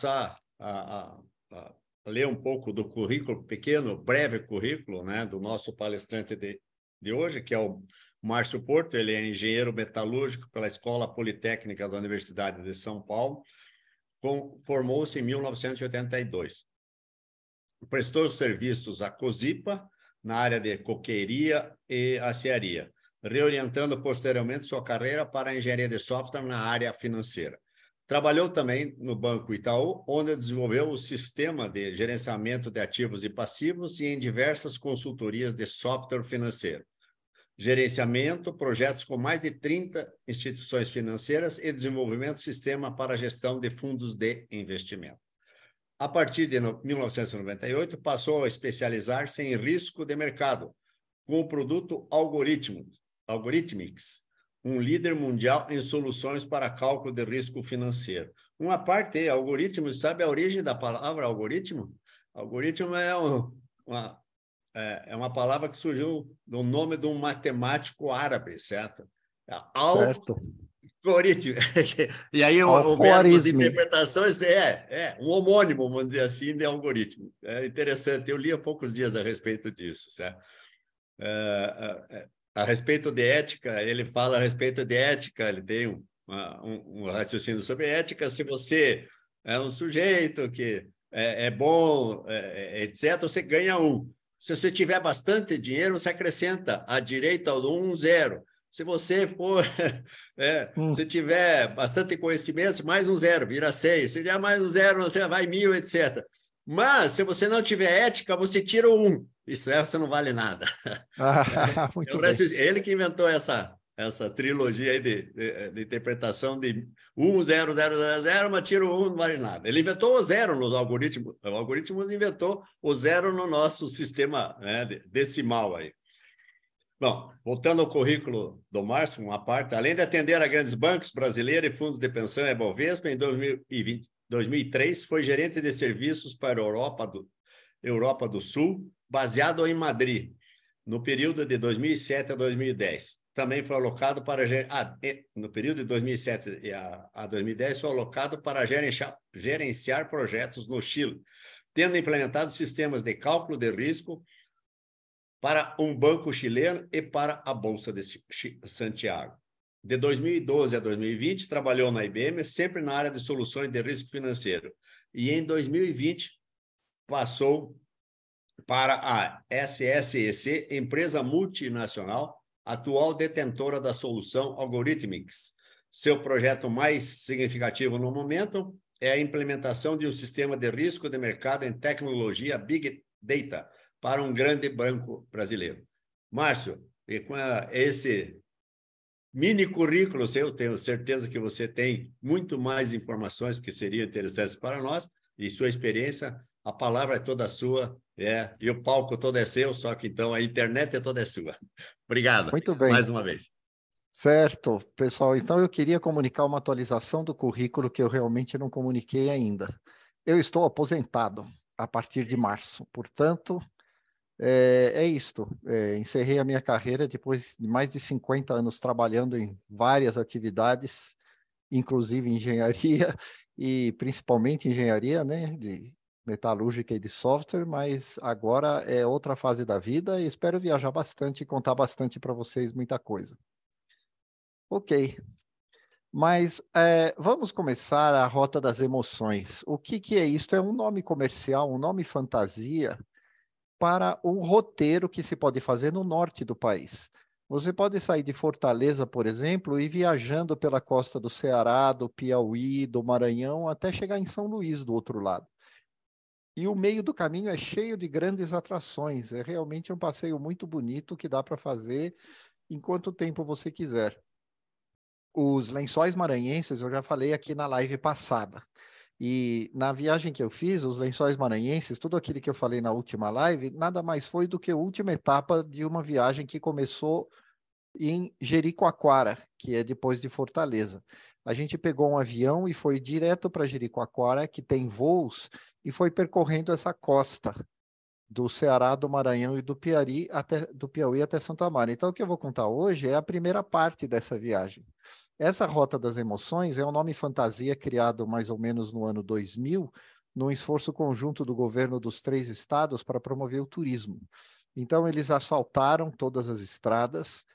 passar a ler um pouco do currículo, pequeno, breve currículo, né, do nosso palestrante de hoje, que é o Márcio Porto. Ele é engenheiro metalúrgico pela Escola Politécnica da Universidade de São Paulo, formou-se em 1982. Prestou serviços à Cosipa, na área de coqueiria e aciaria, reorientando posteriormente sua carreira para a engenharia de software na área financeira. Trabalhou também no Banco Itaú, onde desenvolveu o sistema de gerenciamento de ativos e passivos e em diversas consultorias de software financeiro. Gerenciamento, projetos com mais de 30 instituições financeiras e desenvolvimento de sistema para a gestão de fundos de investimento. A partir de 1998, passou a especializar-se em risco de mercado, com o produto Algorithmics, um líder mundial em soluções para cálculo de risco financeiro. Uma parte, algoritmos, sabe a origem da palavra algoritmo? Algoritmo é uma palavra que surgiu do nome de um matemático árabe, certo? Certo. Algoritmo. E aí houveram as interpretações, um homônimo, vamos dizer assim, de algoritmo. É interessante, eu li há poucos dias a respeito disso, certo? A respeito de ética, ele fala a respeito de ética, ele tem um raciocínio sobre ética. Se você é um sujeito que é bom, etc., você ganha 1. Se você tiver bastante dinheiro, você acrescenta à direita do 1, 0. Se você for, se tiver bastante conhecimento, mais um 0, vira 6. Se tiver mais um 0, você vai 1000, etc. Mas, se você não tiver ética, você tira o 1. Isso você não vale nada. Muito bem. Ele que inventou essa trilogia aí de interpretação de 1, 0, 0, 0, 0, mas tira o 1, não vale nada. Ele inventou o 0 nos algoritmos. O algoritmo inventou o 0 no nosso sistema, né, decimal aí. Bom, voltando ao currículo do Márcio, uma parte, além de atender a grandes bancos brasileiros e fundos de pensão e Bovespa, em 2003 foi gerente de serviços para a Europa do Sul, baseado em Madrid, no período de 2007 a 2010. Também foi alocado para... no período de 2007 a 2010, foi alocado para gerenciar projetos no Chile, tendo implementado sistemas de cálculo de risco para um banco chileno e para a Bolsa de Santiago. De 2012 a 2020, trabalhou na IBM, sempre na área de soluções de risco financeiro. E em 2020, passou para a SSEC, empresa multinacional, atual detentora da solução Algorithmics. Seu projeto mais significativo no momento é a implementação de um sistema de risco de mercado em tecnologia Big Data para um grande banco brasileiro. Márcio, e com esse mini currículo seu, tenho certeza que você tem muito mais informações que seriam interessantes para nós, e sua experiência, a palavra é toda sua, e o palco todo é seu, só que então a internet é toda sua. Obrigado, muito bem. mais uma vez. Certo, pessoal. Então, eu queria comunicar uma atualização do currículo que eu realmente não comuniquei ainda. Eu estou aposentado a partir de março, portanto, é isto. Encerrei a minha carreira depois de mais de 50 anos trabalhando em várias atividades, inclusive engenharia, e principalmente engenharia, né, de metalúrgica e de software, mas agora é outra fase da vida e espero viajar bastante e contar bastante para vocês muita coisa. Ok, mas vamos começar a Rota das Emoções. O que é isto? É um nome comercial, um nome fantasia para um roteiro que se pode fazer no norte do país. Você pode sair de Fortaleza, por exemplo, e ir viajando pela costa do Ceará, do Piauí, do Maranhão, até chegar em São Luís, do outro lado. E o meio do caminho é cheio de grandes atrações. É realmente um passeio muito bonito que dá para fazer em quanto tempo você quiser. Os Lençóis Maranhenses, eu já falei aqui na live passada. E na viagem que eu fiz, os Lençóis Maranhenses, tudo aquilo que eu falei na última live, nada mais foi do que a última etapa de uma viagem que começou em Jericoacoara, que é depois de Fortaleza. A gente pegou um avião e foi direto para Jericoacoara, que tem voos, e foi percorrendo essa costa do Ceará, do Maranhão e do Piauí até Santo Amaro. Então, o que eu vou contar hoje é a primeira parte dessa viagem. Essa Rota das Emoções é um nome fantasia criado mais ou menos no ano 2000, num esforço conjunto do governo dos 3 estados para promover o turismo. Então, eles asfaltaram todas as estradas,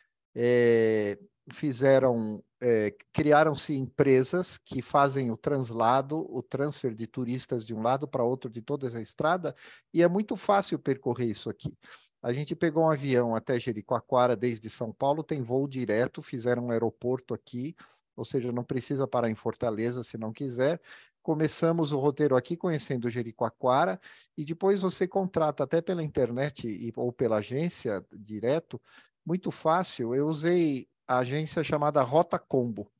criaram-se empresas que fazem o translado, o transfer de turistas de um lado para outro de toda essa estrada, e é muito fácil percorrer isso aqui. A gente pegou um avião até Jericoacoara, desde São Paulo, tem voo direto, fizeram um aeroporto aqui, ou seja, não precisa parar em Fortaleza se não quiser. Começamos o roteiro aqui conhecendo Jericoacoara, e depois você contrata até pela internet ou pela agência direto, muito fácil. Eu usei a agência chamada Rota Combo.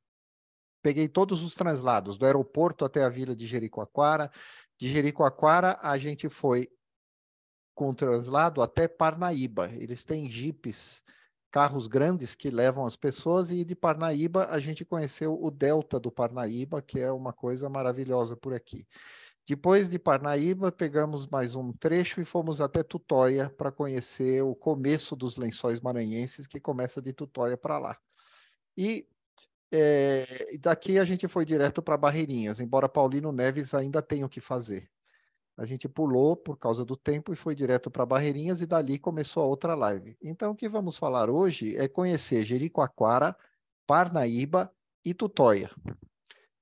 Peguei todos os translados, do aeroporto até a vila de Jericoacoara. De Jericoacoara, a gente foi com o translado até Parnaíba. Eles têm jipes, carros grandes que levam as pessoas, e de Parnaíba a gente conheceu o Delta do Parnaíba, que é uma coisa maravilhosa por aqui. Depois de Parnaíba, pegamos mais um trecho e fomos até Tutóia para conhecer o começo dos Lençóis Maranhenses, que começa de Tutóia para lá. E daqui a gente foi direto para Barreirinhas, embora Paulino Neves ainda tenha o que fazer. A gente pulou por causa do tempo e foi direto para Barreirinhas, e dali começou a outra live. Então, o que vamos falar hoje é conhecer Jericoacoara, Parnaíba e Tutóia.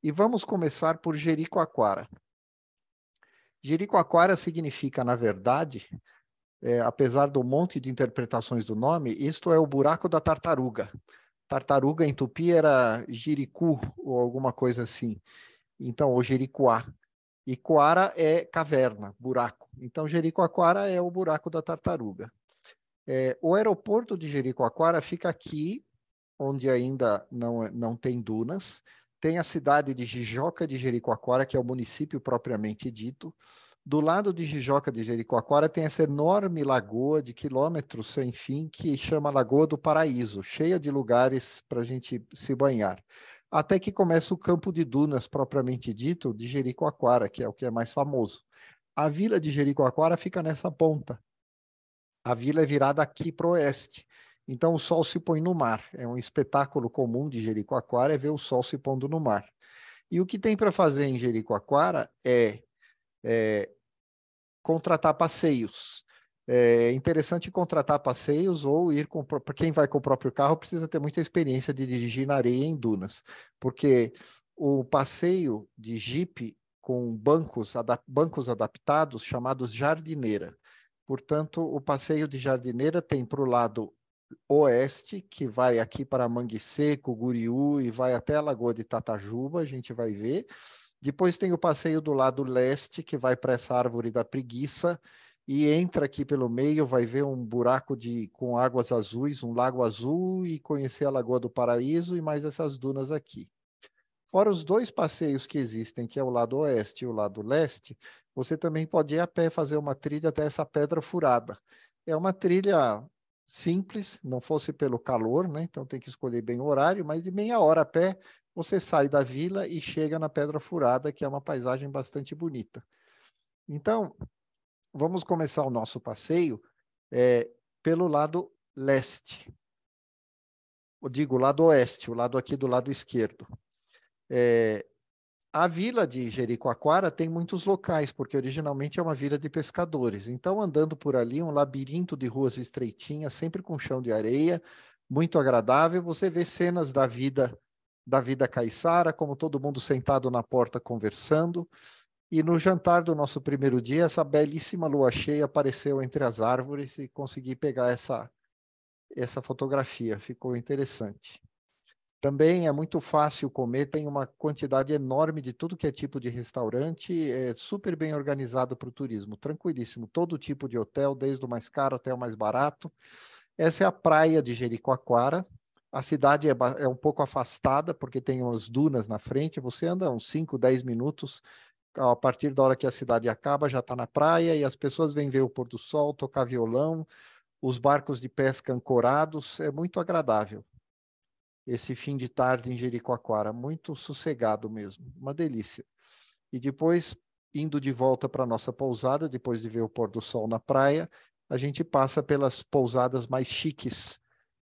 E vamos começar por Jericoacoara. Jericoacoara significa, na verdade, apesar do monte de interpretações do nome, isto é o buraco da tartaruga. Tartaruga em tupi era jiricu, ou alguma coisa assim. Então, ou jericoá. E coara é caverna, buraco. Então, Jericoacoara é o buraco da tartaruga. O aeroporto de Jericoacoara fica aqui, onde ainda não tem dunas. Tem a cidade de Jijoca de Jericoacoara, que é o município propriamente dito. Do lado de Jijoca de Jericoacoara tem essa enorme lagoa de quilômetros sem fim, que chama Lagoa do Paraíso, cheia de lugares para a gente se banhar. Até que começa o campo de dunas, propriamente dito, de Jericoacoara, que é o que é mais famoso. A vila de Jericoacoara fica nessa ponta. A vila é virada aqui para o oeste. Então o sol se põe no mar. É um espetáculo comum de Jericoacoara, é ver o sol se pondo no mar. E o que tem para fazer em Jericoacoara é contratar passeios. É interessante contratar passeios ou ir com... Para quem vai com o próprio carro, precisa ter muita experiência de dirigir na areia em dunas, porque o passeio de jipe com bancos adaptados, chamados jardineira. Portanto, o passeio de jardineira tem para o lado oeste, que vai aqui para Mangue Seco, Guriú, e vai até a Lagoa de Tatajuba, a gente vai ver. Depois tem o passeio do lado leste, que vai para essa árvore da preguiça, e entra aqui pelo meio, vai ver um buraco com águas azuis, um lago azul, e conhecer a Lagoa do Paraíso e mais essas dunas aqui. Fora os 2 passeios que existem, que é o lado oeste e o lado leste, você também pode ir a pé fazer uma trilha até essa Pedra Furada. É uma trilha simples, não fosse pelo calor, né? Então tem que escolher bem o horário, mas de meia hora a pé você sai da vila e chega na Pedra Furada, que é uma paisagem bastante bonita. Então, vamos começar o nosso passeio pelo lado leste. Eu digo lado oeste, o lado aqui do lado esquerdo. A vila de Jericoacoara tem muitos locais, porque originalmente é uma vila de pescadores. Então, andando por ali, um labirinto de ruas estreitinhas, sempre com chão de areia, muito agradável. Você vê cenas da vida caiçara, como todo mundo sentado na porta conversando. E no jantar do nosso primeiro dia, essa belíssima lua cheia apareceu entre as árvores e consegui pegar essa fotografia. Ficou interessante. Também é muito fácil comer, tem uma quantidade enorme de tudo que é tipo de restaurante, é super bem organizado para o turismo, tranquilíssimo, todo tipo de hotel, desde o mais caro até o mais barato. Essa é a praia de Jericoacoara. A cidade é um pouco afastada, porque tem umas dunas na frente, você anda uns 5, 10 minutos, a partir da hora que a cidade acaba, já está na praia, e as pessoas vêm ver o pôr do sol, tocar violão, os barcos de pesca ancorados, é muito agradável. Esse fim de tarde em Jericoacoara, muito sossegado mesmo, uma delícia. E depois, indo de volta para a nossa pousada, depois de ver o pôr do sol na praia, a gente passa pelas pousadas mais chiques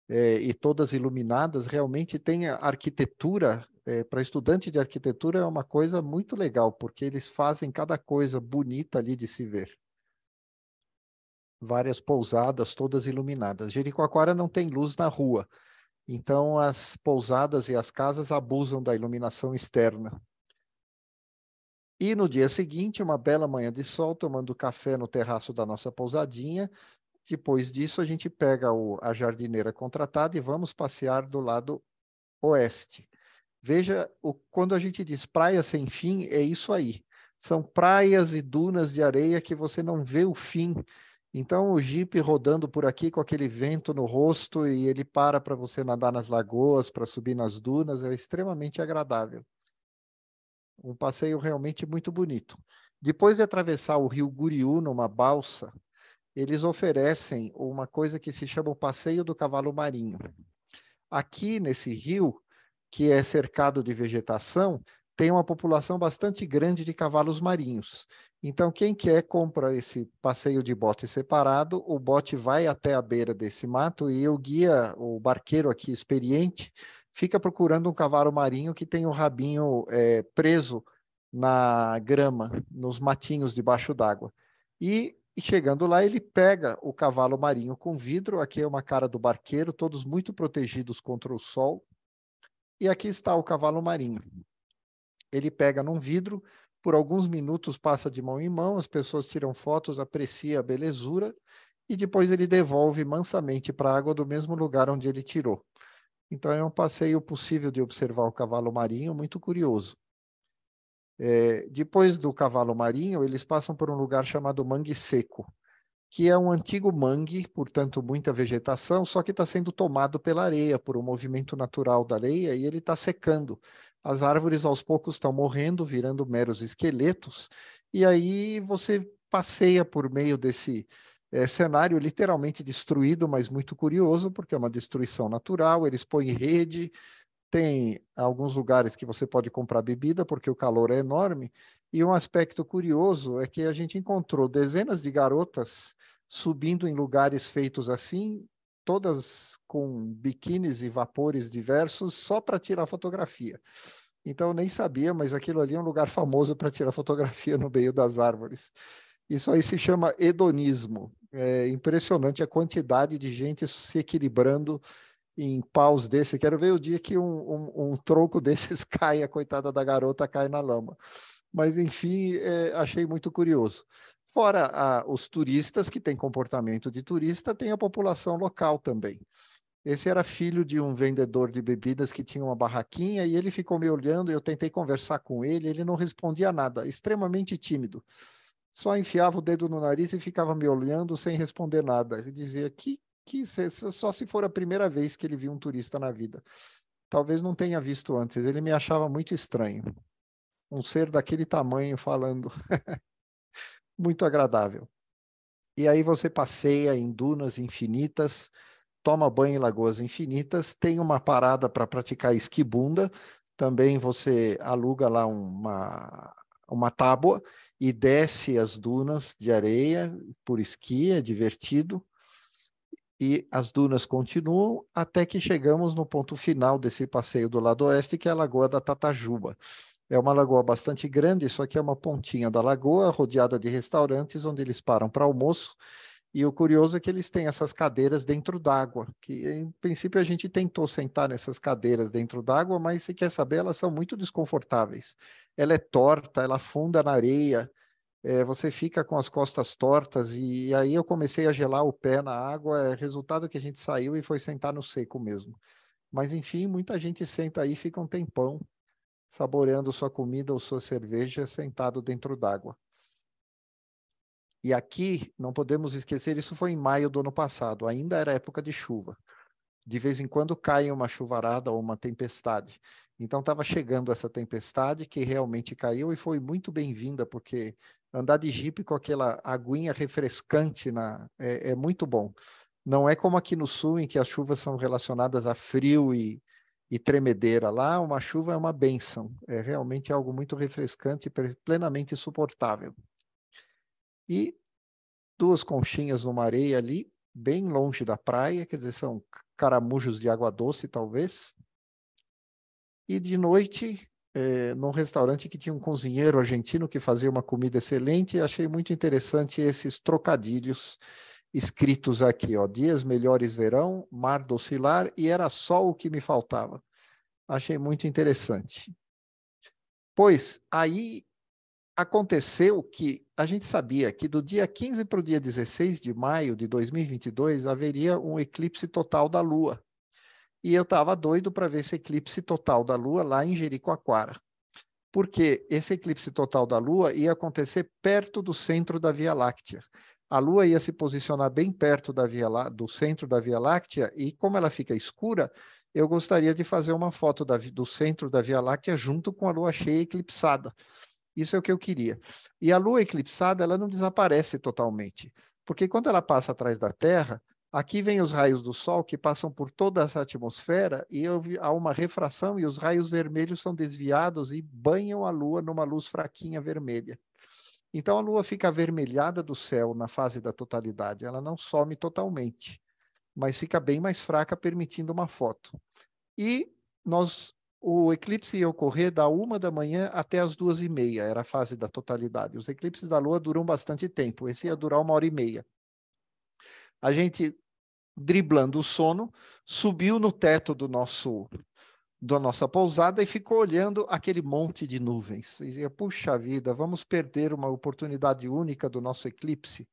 e todas iluminadas, realmente tem a arquitetura, para estudante de arquitetura é uma coisa muito legal, porque eles fazem cada coisa bonita ali de se ver. Várias pousadas, todas iluminadas. Jericoacoara não tem luz na rua, então as pousadas e as casas abusam da iluminação externa. E no dia seguinte, uma bela manhã de sol, tomando café no terraço da nossa pousadinha. Depois disso, a gente pega a jardineira contratada e vamos passear do lado oeste. Veja, quando a gente diz praia sem fim, é isso aí. São praias e dunas de areia que você não vê o fim. Então, o Jeep rodando por aqui com aquele vento no rosto e ele para você nadar nas lagoas, para subir nas dunas, é extremamente agradável. Um passeio realmente muito bonito. Depois de atravessar o rio Guriú numa balsa, eles oferecem uma coisa que se chama o Passeio do Cavalo Marinho. Aqui nesse rio, que é cercado de vegetação, tem uma população bastante grande de cavalos marinhos. Então, quem quer compra esse passeio de bote separado, o bote vai até a beira desse mato e o guia, o barqueiro aqui experiente, fica procurando um cavalo marinho que tem o rabinho preso na grama, nos matinhos debaixo d'água. E chegando lá, ele pega o cavalo marinho com vidro, aqui é uma cara do barqueiro, todos muito protegidos contra o sol, e aqui está o cavalo marinho. Ele pega num vidro, por alguns minutos passa de mão em mão, as pessoas tiram fotos, apreciam a belezura, e depois ele devolve mansamente para a água do mesmo lugar onde ele tirou. Então é um passeio possível de observar o cavalo marinho, muito curioso. Depois do cavalo marinho, eles passam por um lugar chamado Mangue Seco, que é um antigo mangue, portanto, muita vegetação, só que está sendo tomado pela areia, por um movimento natural da areia, e ele está secando. As árvores, aos poucos, estão morrendo, virando meros esqueletos, e aí você passeia por meio desse cenário literalmente destruído, mas muito curioso, porque é uma destruição natural, eles põem rede, tem alguns lugares que você pode comprar bebida, porque o calor é enorme. E um aspecto curioso é que a gente encontrou dezenas de garotas subindo em lugares feitos assim, todas com biquínis e vapores diversos, só para tirar fotografia. Então, eu nem sabia, mas aquilo ali é um lugar famoso para tirar fotografia no meio das árvores. Isso aí se chama hedonismo. É impressionante a quantidade de gente se equilibrando em paus desse. Quero ver o dia que um tronco desses cai, a coitada da garota cai na lama. Mas, enfim, achei muito curioso. Fora os turistas, que têm comportamento de turista, tem a população local também. Esse era filho de um vendedor de bebidas que tinha uma barraquinha e ele ficou me olhando e eu tentei conversar com ele não respondia nada, extremamente tímido. Só enfiava o dedo no nariz e ficava me olhando sem responder nada. Ele dizia que só se for a primeira vez que ele viu um turista na vida. Talvez não tenha visto antes. Ele me achava muito estranho. Um ser daquele tamanho falando. Muito agradável. E aí você passeia em dunas infinitas, toma banho em lagoas infinitas, tem uma parada para praticar esquibunda, também você aluga lá uma tábua e desce as dunas de areia por esqui, é divertido. E as dunas continuam até que chegamos no ponto final desse passeio do lado oeste, que é a Lagoa da Tatajuba. É uma lagoa bastante grande, isso aqui é uma pontinha da lagoa, rodeada de restaurantes, onde eles param para almoço. E o curioso é que eles têm essas cadeiras dentro d'água, que em princípio a gente tentou sentar nessas cadeiras dentro d'água, mas se quer saber, elas são muito desconfortáveis. Ela é torta, ela afunda na areia, você fica com as costas tortas, e aí eu comecei a gelar o pé na água, resultado que a gente saiu e foi sentar no seco mesmo. Mas enfim, muita gente senta aí e fica um tempão, saboreando sua comida ou sua cerveja, sentado dentro d'água. E aqui, não podemos esquecer, isso foi em maio do ano passado, ainda era época de chuva. De vez em quando cai uma chuvarada ou uma tempestade. Então estava chegando essa tempestade que realmente caiu e foi muito bem-vinda, porque andar de jipe com aquela aguinha refrescante é muito bom. Não é como aqui no sul, em que as chuvas são relacionadas a frio e tremedeira. Lá, uma chuva é uma bênção. É realmente algo muito refrescante e plenamente suportável. E duas conchinhas numa areia ali, bem longe da praia, quer dizer, são caramujos de água doce, talvez. E de noite, num restaurante que tinha um cozinheiro argentino que fazia uma comida excelente, achei muito interessante esses trocadilhos escritos aqui, ó, dias melhores verão, mar docilar, e era só o que me faltava. Achei muito interessante. Pois aí aconteceu que a gente sabia que do dia 15 para o dia 16 de maio de 2022 haveria um eclipse total da Lua. E eu estava doido para ver esse eclipse total da Lua lá em Jericoacoara. Porque esse eclipse total da Lua ia acontecer perto do centro da Via Láctea. A Lua ia se posicionar bem perto do centro da Via Láctea, e como ela fica escura, eu gostaria de fazer uma foto do centro da Via Láctea junto com a Lua cheia eclipsada. Isso é o que eu queria. E a Lua eclipsada, ela não desaparece totalmente, porque quando ela passa atrás da Terra, aqui vem os raios do Sol que passam por toda essa atmosfera e há uma refração e os raios vermelhos são desviados e banham a Lua numa luz fraquinha vermelha. Então a Lua fica avermelhada do céu na fase da totalidade. Ela não some totalmente, mas fica bem mais fraca, permitindo uma foto. E o eclipse ia ocorrer da 1 da manhã até as 2h30, era a fase da totalidade. Os eclipses da Lua duram bastante tempo, esse ia durar 1h30. A gente, driblando o sono, subiu no teto da nossa pousada e ficou olhando aquele monte de nuvens. E dizia, puxa vida, vamos perder uma oportunidade única do nosso eclipse.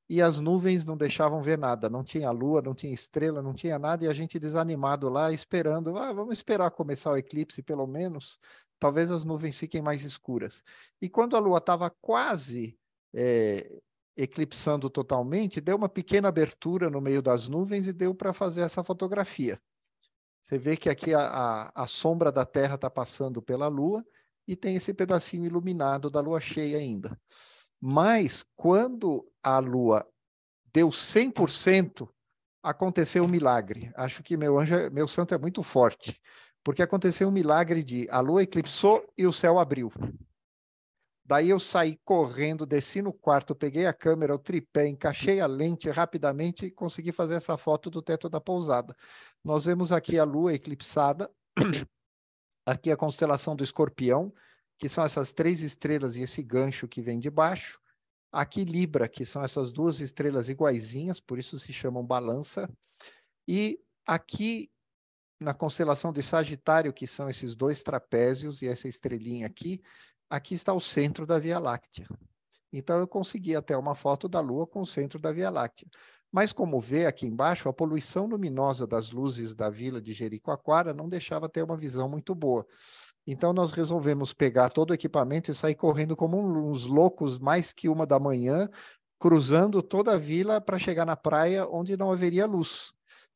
E as nuvens não deixavam ver nada, não tinha lua, não tinha estrela, não tinha nada, e a gente desanimado lá, esperando, vamos esperar começar o eclipse pelo menos, talvez as nuvens fiquem mais escuras. E quando a lua estava quase eclipsando totalmente, deu uma pequena abertura no meio das nuvens e deu para fazer essa fotografia. Você vê que aqui a sombra da Terra está passando pela Lua e tem esse pedacinho iluminado da Lua cheia ainda. Mas quando a Lua deu 100%, aconteceu um milagre. Acho que meu santo é muito forte, porque aconteceu um milagre de a Lua eclipsou e o céu abriu. Daí eu saí correndo, desci no quarto, peguei a câmera, o tripé, encaixei a lente rapidamente e consegui fazer essa foto do teto da pousada. Nós vemos aqui a Lua eclipsada, aqui a constelação do Escorpião, que são essas 3 estrelas e esse gancho que vem de baixo. Aqui Libra, que são essas 2 estrelas iguaizinhas, por isso se chamam balança. E aqui na constelação de Sagitário, que são esses 2 trapézios e essa estrelinha aqui, aqui está o centro da Via Láctea. Então eu consegui até uma foto da Lua com o centro da Via Láctea. Mas como vê aqui embaixo, a poluição luminosa das luzes da vila de Jericoacoara não deixava ter uma visão muito boa. Então nós resolvemos pegar todo o equipamento e sair correndo como uns loucos, mais que 1 da manhã, cruzando toda a vila para chegar na praia onde não haveria luz.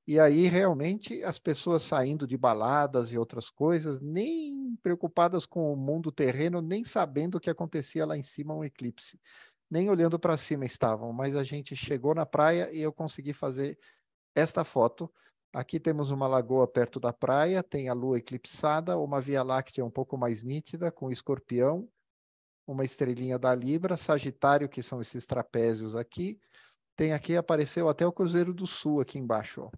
E aí realmente as pessoas saindo de baladas e outras coisas, nem preocupadas com o mundo terreno, nem sabendo o que acontecia lá em cima, um eclipse. Nem olhando para cima estavam, mas a gente chegou na praia e eu consegui fazer esta foto. Aqui temos uma lagoa perto da praia, tem a lua eclipsada, uma Via Láctea um pouco mais nítida, com Escorpião, uma estrelinha da Libra, Sagitário, que são esses trapézios aqui. Tem aqui, apareceu até o Cruzeiro do Sul aqui embaixo, ó.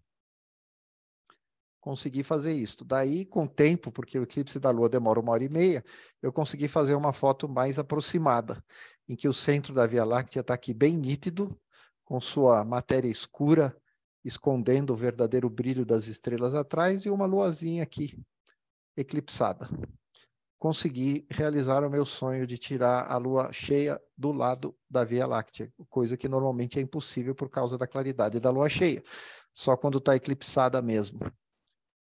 Consegui fazer isso. Daí, com o tempo, porque o eclipse da Lua demora 1h30, eu consegui fazer uma foto mais aproximada, em que o centro da Via Láctea está aqui bem nítido, com sua matéria escura, escondendo o verdadeiro brilho das estrelas atrás, e uma luazinha aqui, eclipsada. Consegui realizar o meu sonho de tirar a Lua cheia do lado da Via Láctea, coisa que normalmente é impossível por causa da claridade da Lua cheia, só quando está eclipsada mesmo.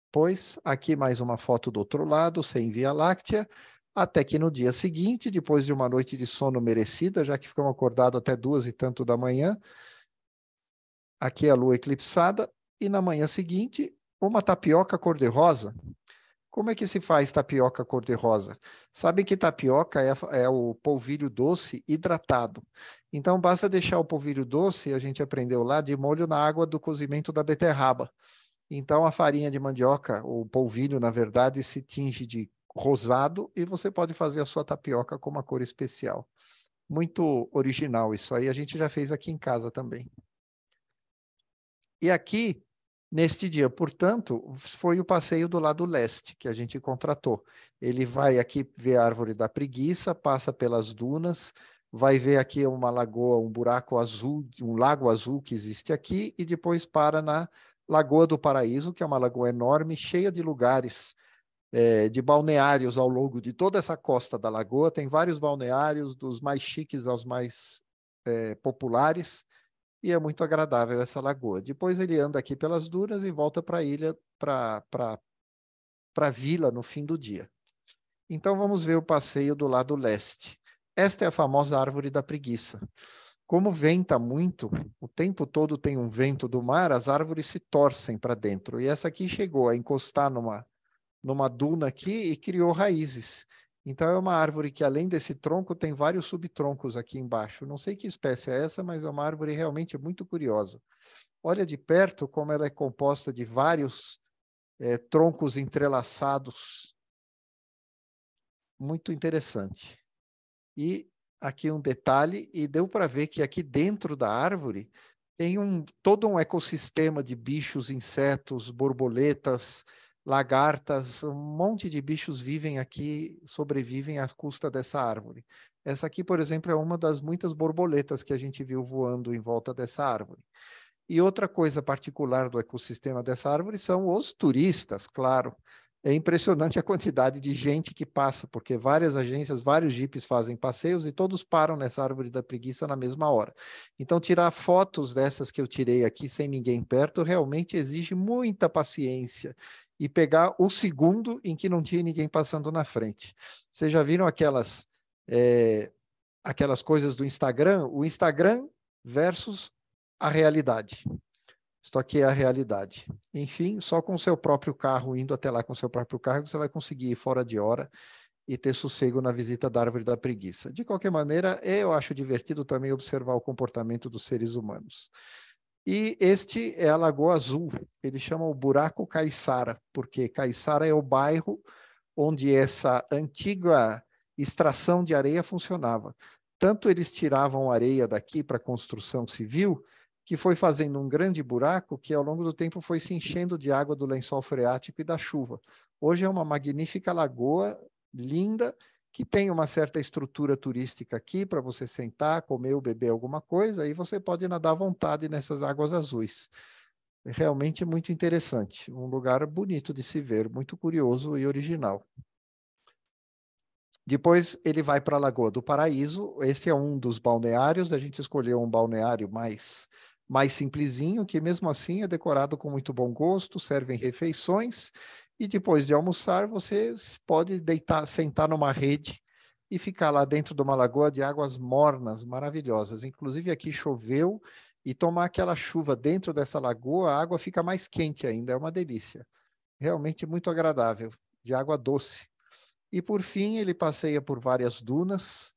Pois, aqui mais uma foto do outro lado, sem Via Láctea, até que no dia seguinte, depois de uma noite de sono merecida, já que ficamos acordados até 2 e tanto da manhã, aqui a lua eclipsada, e na manhã seguinte, uma tapioca cor-de-rosa. Como é que se faz tapioca cor-de-rosa? Sabem que tapioca é o polvilho doce hidratado. Então, basta deixar o polvilho doce, a gente aprendeu lá, de molho na água do cozimento da beterraba. Então, a farinha de mandioca, o polvilho, na verdade, se tinge de rosado e você pode fazer a sua tapioca com uma cor especial. Muito original isso aí, a gente já fez aqui em casa também. E aqui, neste dia, portanto, foi o passeio do lado leste que a gente contratou. Ele vai aqui ver a Árvore da Preguiça, passa pelas dunas, vai ver aqui uma lagoa, um buraco azul, um lago azul que existe aqui, e depois para na Lagoa do Paraíso, que é uma lagoa enorme, cheia de lugares, de balneários ao longo de toda essa costa da lagoa. Tem vários balneários, dos mais chiques aos mais populares, e é muito agradável essa lagoa. Depois ele anda aqui pelas dunas e volta para a ilha, para a vila no fim do dia. Então vamos ver o passeio do lado leste. Esta é a famosa Árvore da Preguiça. Como venta muito, o tempo todo tem um vento do mar, as árvores se torcem para dentro. E essa aqui chegou a encostar numa duna aqui e criou raízes. Então é uma árvore que, além desse tronco, tem vários subtroncos aqui embaixo. Não sei que espécie é essa, mas é uma árvore realmente muito curiosa. Olha de perto como ela é composta de vários troncos entrelaçados. Muito interessante. E aqui um detalhe, e deu para ver que aqui dentro da árvore tem todo um ecossistema de bichos, insetos, borboletas, lagartas, um monte de bichos vivem aqui, sobrevivem à custa dessa árvore. Essa aqui, por exemplo, é uma das muitas borboletas que a gente viu voando em volta dessa árvore. E outra coisa particular do ecossistema dessa árvore são os turistas, claro. É impressionante a quantidade de gente que passa, porque várias agências, vários jipes fazem passeios e todos param nessa Árvore da Preguiça na mesma hora. Então, tirar fotos dessas que eu tirei aqui sem ninguém perto realmente exige muita paciência e pegar o segundo em que não tinha ninguém passando na frente. Vocês já viram aquelas coisas do Instagram? O Instagram versus a realidade. Isto aqui é a realidade. Enfim, só com o seu próprio carro, indo até lá com o seu próprio carro, você vai conseguir ir fora de hora e ter sossego na visita da Árvore da Preguiça. De qualquer maneira, eu acho divertido também observar o comportamento dos seres humanos. E este é a Lagoa Azul. Ele chama o Buraco Caiçara, porque Caiçara é o bairro onde essa antiga extração de areia funcionava. Tanto eles tiravam areia daqui para construção civil, que foi fazendo um grande buraco que, ao longo do tempo, foi se enchendo de água do lençol freático e da chuva. Hoje é uma magnífica lagoa, linda, que tem uma certa estrutura turística aqui para você sentar, comer ou beber alguma coisa, e você pode nadar à vontade nessas águas azuis. É realmente muito interessante, um lugar bonito de se ver, muito curioso e original. Depois ele vai para a Lagoa do Paraíso. Esse é um dos balneários. A gente escolheu um balneário mais simplesinho, que mesmo assim é decorado com muito bom gosto, servem refeições, e depois de almoçar você pode sentar numa rede e ficar lá dentro de uma lagoa de águas mornas, maravilhosas. Inclusive aqui choveu, e tomar aquela chuva dentro dessa lagoa, a água fica mais quente ainda, é uma delícia. Realmente muito agradável, de água doce. E, por fim, ele passeia por várias dunas,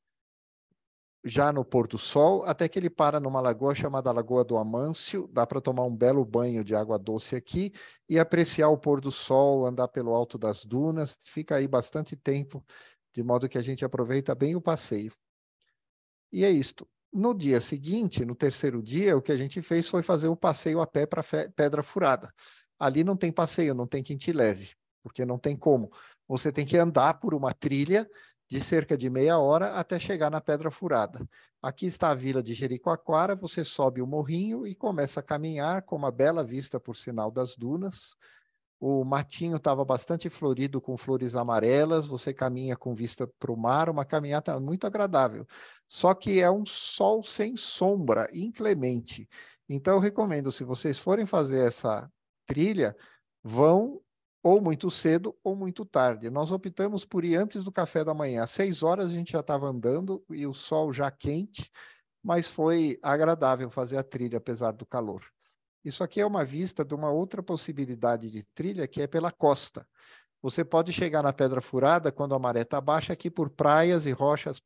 já no pôr do sol, até que ele para numa lagoa chamada Lagoa do Amâncio. Dá para tomar um belo banho de água doce aqui e apreciar o pôr do sol, andar pelo alto das dunas. Fica aí bastante tempo, de modo que a gente aproveita bem o passeio. E é isto. No dia seguinte, no terceiro dia, o que a gente fez foi fazer o passeio a pé para Pedra Furada. Ali não tem passeio, não tem quem te leve, porque não tem como. Você tem que andar por uma trilha de cerca de meia hora até chegar na Pedra Furada. Aqui está a vila de Jericoacoara, você sobe o morrinho e começa a caminhar com uma bela vista, por sinal, das dunas. O matinho estava bastante florido com flores amarelas, você caminha com vista para o mar, uma caminhada muito agradável. Só que é um sol sem sombra, inclemente. Então, eu recomendo, se vocês forem fazer essa trilha, vão ou muito cedo ou muito tarde. Nós optamos por ir antes do café da manhã. Às 6 horas a gente já estava andando e o sol já quente, mas foi agradável fazer a trilha, apesar do calor. Isso aqui é uma vista de uma outra possibilidade de trilha, que é pela costa. Você pode chegar na Pedra Furada quando a maré está baixa, aqui por praias e rochas,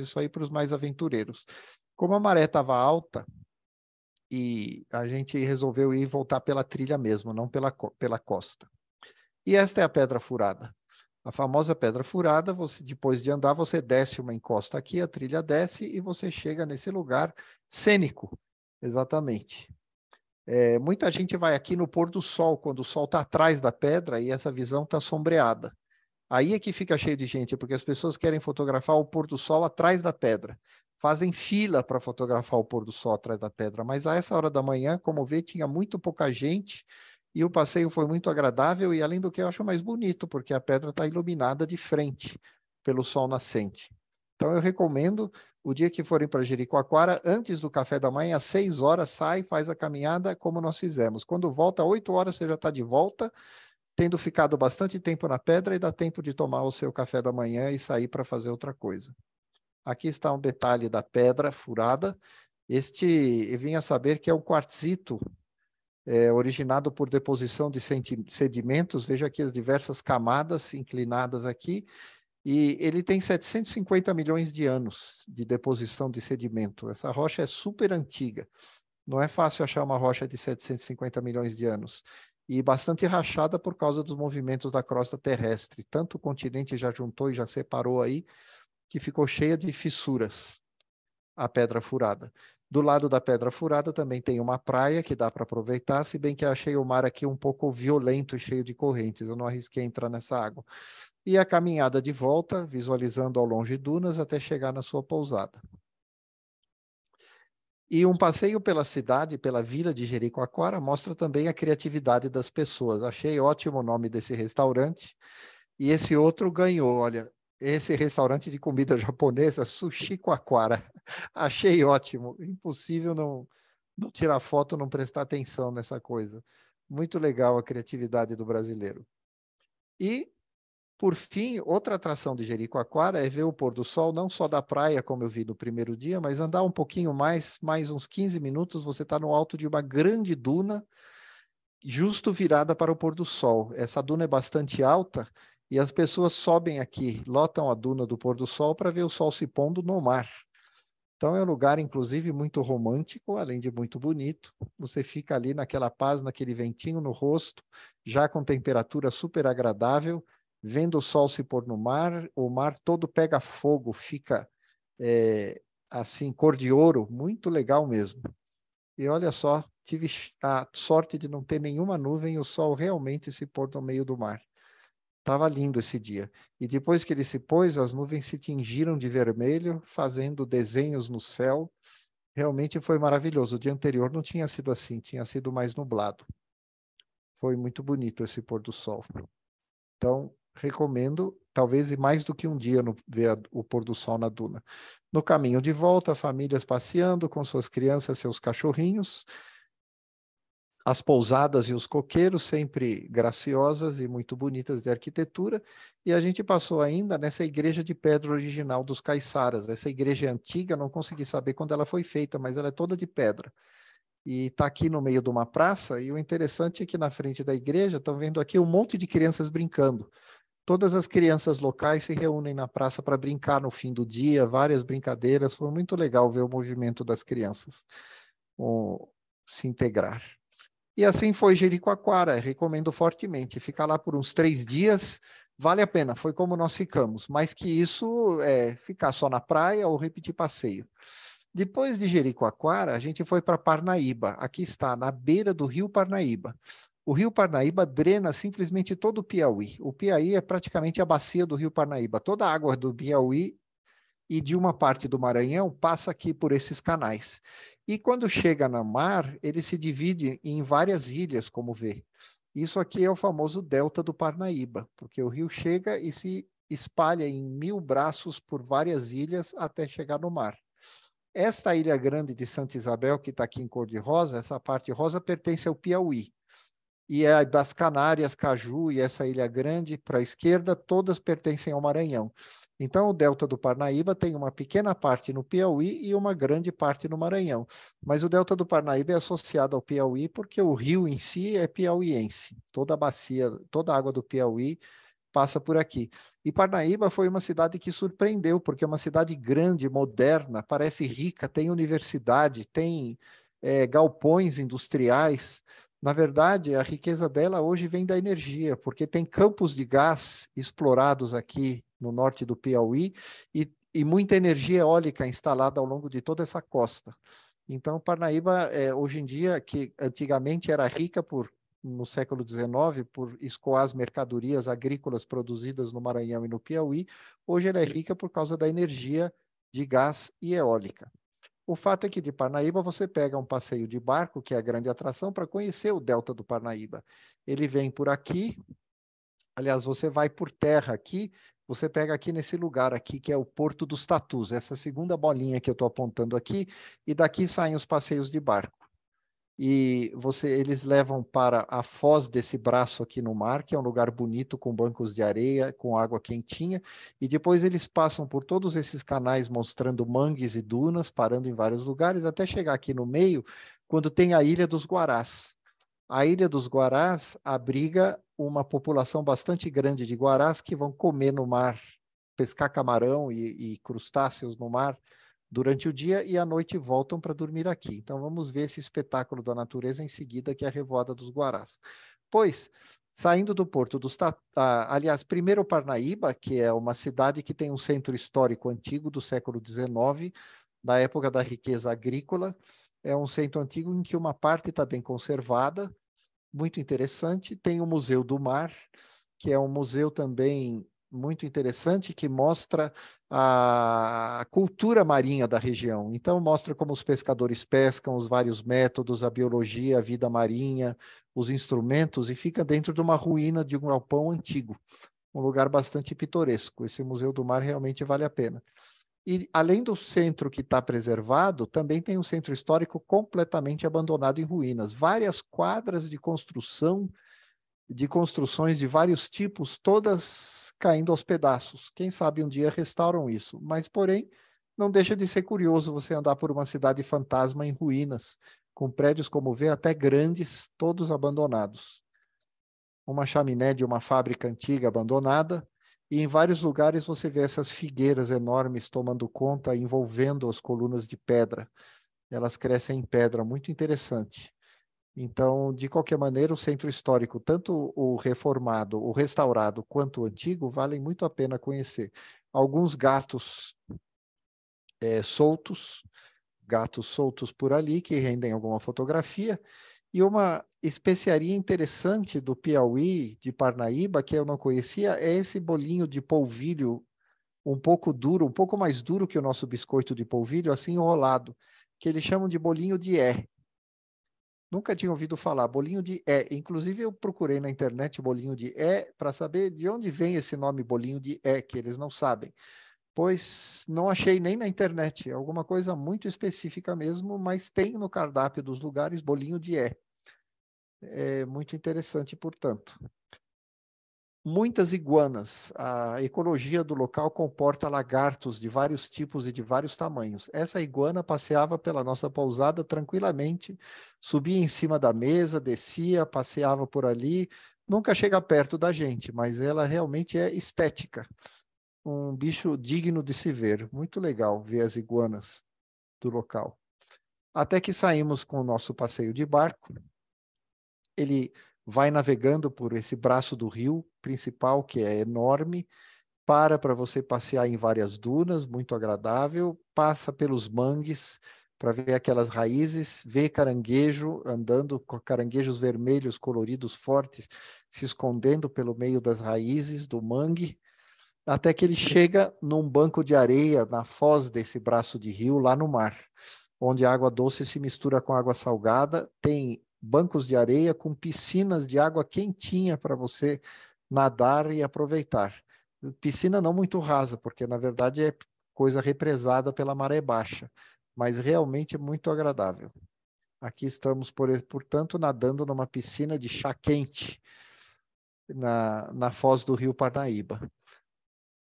isso aí para os mais aventureiros. Como a maré estava alta, e a gente resolveu ir voltar pela trilha mesmo, não pela costa. E esta é a Pedra Furada. A famosa Pedra Furada, depois de andar, você desce uma encosta aqui, a trilha desce e você chega nesse lugar cênico. Exatamente. Muita gente vai aqui no pôr do sol, quando o sol está atrás da pedra e essa visão está sombreada. Aí é que fica cheio de gente, porque as pessoas querem fotografar o pôr do sol atrás da pedra. Fazem fila para fotografar o pôr do sol atrás da pedra, mas a essa hora da manhã, como vê, tinha muito pouca gente e o passeio foi muito agradável e, além do que, eu acho mais bonito, porque a pedra está iluminada de frente pelo sol nascente. Então, eu recomendo, o dia que forem para Jericoacoara, antes do café da manhã, às 6 horas, sai, faz a caminhada como nós fizemos. Quando volta, às 8 horas, você já está de volta, tendo ficado bastante tempo na pedra e dá tempo de tomar o seu café da manhã e sair para fazer outra coisa. Aqui está um detalhe da pedra furada. Eu vim a saber que é um quartzito originado por deposição de sedimentos. Veja aqui as diversas camadas inclinadas aqui. E ele tem 750 milhões de anos de deposição de sedimento. Essa rocha é super antiga. Não é fácil achar uma rocha de 750 milhões de anos. E bastante rachada por causa dos movimentos da crosta terrestre. Tanto o continente já juntou e já separou aí, que ficou cheia de fissuras, a pedra furada. Do lado da pedra furada também tem uma praia que dá para aproveitar, se bem que achei o mar aqui um pouco violento e cheio de correntes. Eu não arrisquei entrar nessa água. E a caminhada de volta, visualizando ao longe dunas, até chegar na sua pousada. E um passeio pela cidade, pela vila de Jericoacoara, mostra também a criatividade das pessoas. Achei ótimo o nome desse restaurante. E esse outro ganhou, olha, esse restaurante de comida japonesa, Sushi Coacoara. Achei ótimo. Impossível não tirar foto, não prestar atenção nessa coisa. Muito legal a criatividade do brasileiro. E, por fim, outra atração de Jericoacoara é ver o pôr do sol, não só da praia, como eu vi no primeiro dia, mas andar um pouquinho mais uns 15 minutos, você está no alto de uma grande duna, justo virada para o pôr do sol. Essa duna é bastante alta e as pessoas sobem aqui, lotam a duna do pôr do sol para ver o sol se pondo no mar. Então é um lugar, inclusive, muito romântico, além de muito bonito. Você fica ali naquela paz, naquele ventinho no rosto, já com temperatura super agradável, vendo o sol se pôr no mar, o mar todo pega fogo, fica assim, cor de ouro, muito legal mesmo. E olha só, tive a sorte de não ter nenhuma nuvem e o sol realmente se pôr no meio do mar. Estava lindo esse dia. E depois que ele se pôs, as nuvens se tingiram de vermelho, fazendo desenhos no céu. Realmente foi maravilhoso. O dia anterior não tinha sido assim, tinha sido mais nublado. Foi muito bonito esse pôr do sol. Então, recomendo, talvez mais do que um dia ver o pôr do sol na duna. No caminho de volta, famílias passeando com suas crianças, seus cachorrinhos. As pousadas e os coqueiros, sempre graciosas e muito bonitas de arquitetura, e a gente passou ainda nessa igreja de pedra original dos caiçaras. Essa igreja é antiga, não consegui saber quando ela foi feita, mas ela é toda de pedra. E está aqui no meio de uma praça, e o interessante é que na frente da igreja, estão vendo aqui um monte de crianças brincando. Todas as crianças locais se reúnem na praça para brincar no fim do dia, várias brincadeiras. Foi muito legal ver o movimento das crianças se integrar. E assim foi Jericoacoara, recomendo fortemente. Ficar lá por uns 3 dias, vale a pena, foi como nós ficamos. Mais que isso, ficar só na praia ou repetir passeio. Depois de Jericoacoara, a gente foi para Parnaíba. Aqui está, na beira do rio Parnaíba. O rio Parnaíba drena simplesmente todo o Piauí. O Piauí é praticamente a bacia do rio Parnaíba. Toda a água do Piauí e de uma parte do Maranhão passa aqui por esses canais. E quando chega no mar, ele se divide em várias ilhas, como vê. Isso aqui é o famoso Delta do Parnaíba, porque o rio chega e se espalha em 1000 braços por várias ilhas até chegar no mar. Esta ilha grande de Santa Isabel, que está aqui em cor de rosa, essa parte rosa pertence ao Piauí. E é das Canárias, Caju e essa ilha grande para a esquerda, todas pertencem ao Maranhão. Então, o Delta do Parnaíba tem uma pequena parte no Piauí e uma grande parte no Maranhão. Mas o Delta do Parnaíba é associado ao Piauí porque o rio em si é piauiense. Toda a bacia, toda a água do Piauí passa por aqui. E Parnaíba foi uma cidade que surpreendeu, porque é uma cidade grande, moderna, parece rica, tem universidade, tem galpões industriais. Na verdade, a riqueza dela hoje vem da energia, porque tem campos de gás explorados aqui no norte do Piauí e muita energia eólica instalada ao longo de toda essa costa. Então, Parnaíba, hoje em dia, que antigamente era rica no século XIX, por escoar as mercadorias agrícolas produzidas no Maranhão e no Piauí, hoje ela é rica por causa da energia de gás e eólica. O fato é que de Parnaíba você pega um passeio de barco, que é a grande atração, para conhecer o delta do Parnaíba. Ele vem por aqui, aliás, você vai por terra aqui, você pega aqui nesse lugar aqui, que é o Porto dos Tatus, essa segunda bolinha que eu estou apontando aqui, e daqui saem os passeios de barco. E eles levam para a foz desse braço aqui no mar, que é um lugar bonito, com bancos de areia, com água quentinha, e depois eles passam por todos esses canais mostrando mangues e dunas, parando em vários lugares, até chegar aqui no meio, quando tem a Ilha dos Guarás. A Ilha dos Guarás abriga uma população bastante grande de guarás que vão comer no mar, pescar camarão e crustáceos no mar durante o dia e à noite voltam para dormir aqui. Então vamos ver esse espetáculo da natureza em seguida, que é a Revoada dos Guarás. Pois, saindo do Porto dos aliás, primeiro Parnaíba, que é uma cidade que tem um centro histórico antigo do século XIX, da época da riqueza agrícola. É um centro antigo em que uma parte está bem conservada, muito interessante. Tem o Museu do Mar, que é um museu também muito interessante, que mostra a cultura marinha da região. Então, mostra como os pescadores pescam, os vários métodos, a biologia, a vida marinha, os instrumentos, e fica dentro de uma ruína de um galpão antigo. Um lugar bastante pitoresco. Esse Museu do Mar realmente vale a pena. E, além do centro que está preservado, também tem um centro histórico completamente abandonado em ruínas. Várias quadras de construções de vários tipos, todas caindo aos pedaços. Quem sabe um dia restauram isso. Mas, porém, não deixa de ser curioso você andar por uma cidade fantasma em ruínas, com prédios, como vê, até grandes, todos abandonados. Uma chaminé de uma fábrica antiga abandonada, e em vários lugares você vê essas figueiras enormes tomando conta, envolvendo as colunas de pedra. Elas crescem em pedra, muito interessante. Então, de qualquer maneira, o centro histórico, tanto o reformado, o restaurado, quanto o antigo, valem muito a pena conhecer. Alguns gatos soltos por ali, que rendem alguma fotografia, e uma especiaria interessante do Piauí, de Parnaíba, que eu não conhecia, é esse bolinho de polvilho um pouco duro, um pouco mais duro que o nosso biscoito de polvilho, assim enrolado, que eles chamam de bolinho de é. Nunca tinha ouvido falar, bolinho de é. Inclusive, eu procurei na internet bolinho de é para saber de onde vem esse nome bolinho de é, que eles não sabem. Pois não achei nem na internet, é alguma coisa muito específica mesmo, mas tem no cardápio dos lugares bolinho de é. É muito interessante, portanto. Muitas iguanas. A ecologia do local comporta lagartos de vários tipos e de vários tamanhos. Essa iguana passeava pela nossa pousada tranquilamente, subia em cima da mesa, descia, passeava por ali. Nunca chega perto da gente, mas ela realmente é estética. Um bicho digno de se ver. Muito legal ver as iguanas do local. Até que saímos com o nosso passeio de barco. Ele vai navegando por esse braço do rio principal, que é enorme, para você passear em várias dunas, muito agradável, passa pelos mangues para ver aquelas raízes, vê caranguejo andando com caranguejos vermelhos coloridos fortes, se escondendo pelo meio das raízes do mangue, até que ele chega num banco de areia na foz desse braço de rio, lá no mar, onde a água doce se mistura com água salgada, tem bancos de areia com piscinas de água quentinha para você nadar e aproveitar. Piscina não muito rasa, porque na verdade é coisa represada pela maré baixa, mas realmente é muito agradável. Aqui estamos, portanto, nadando numa piscina de chá quente na foz do rio Parnaíba.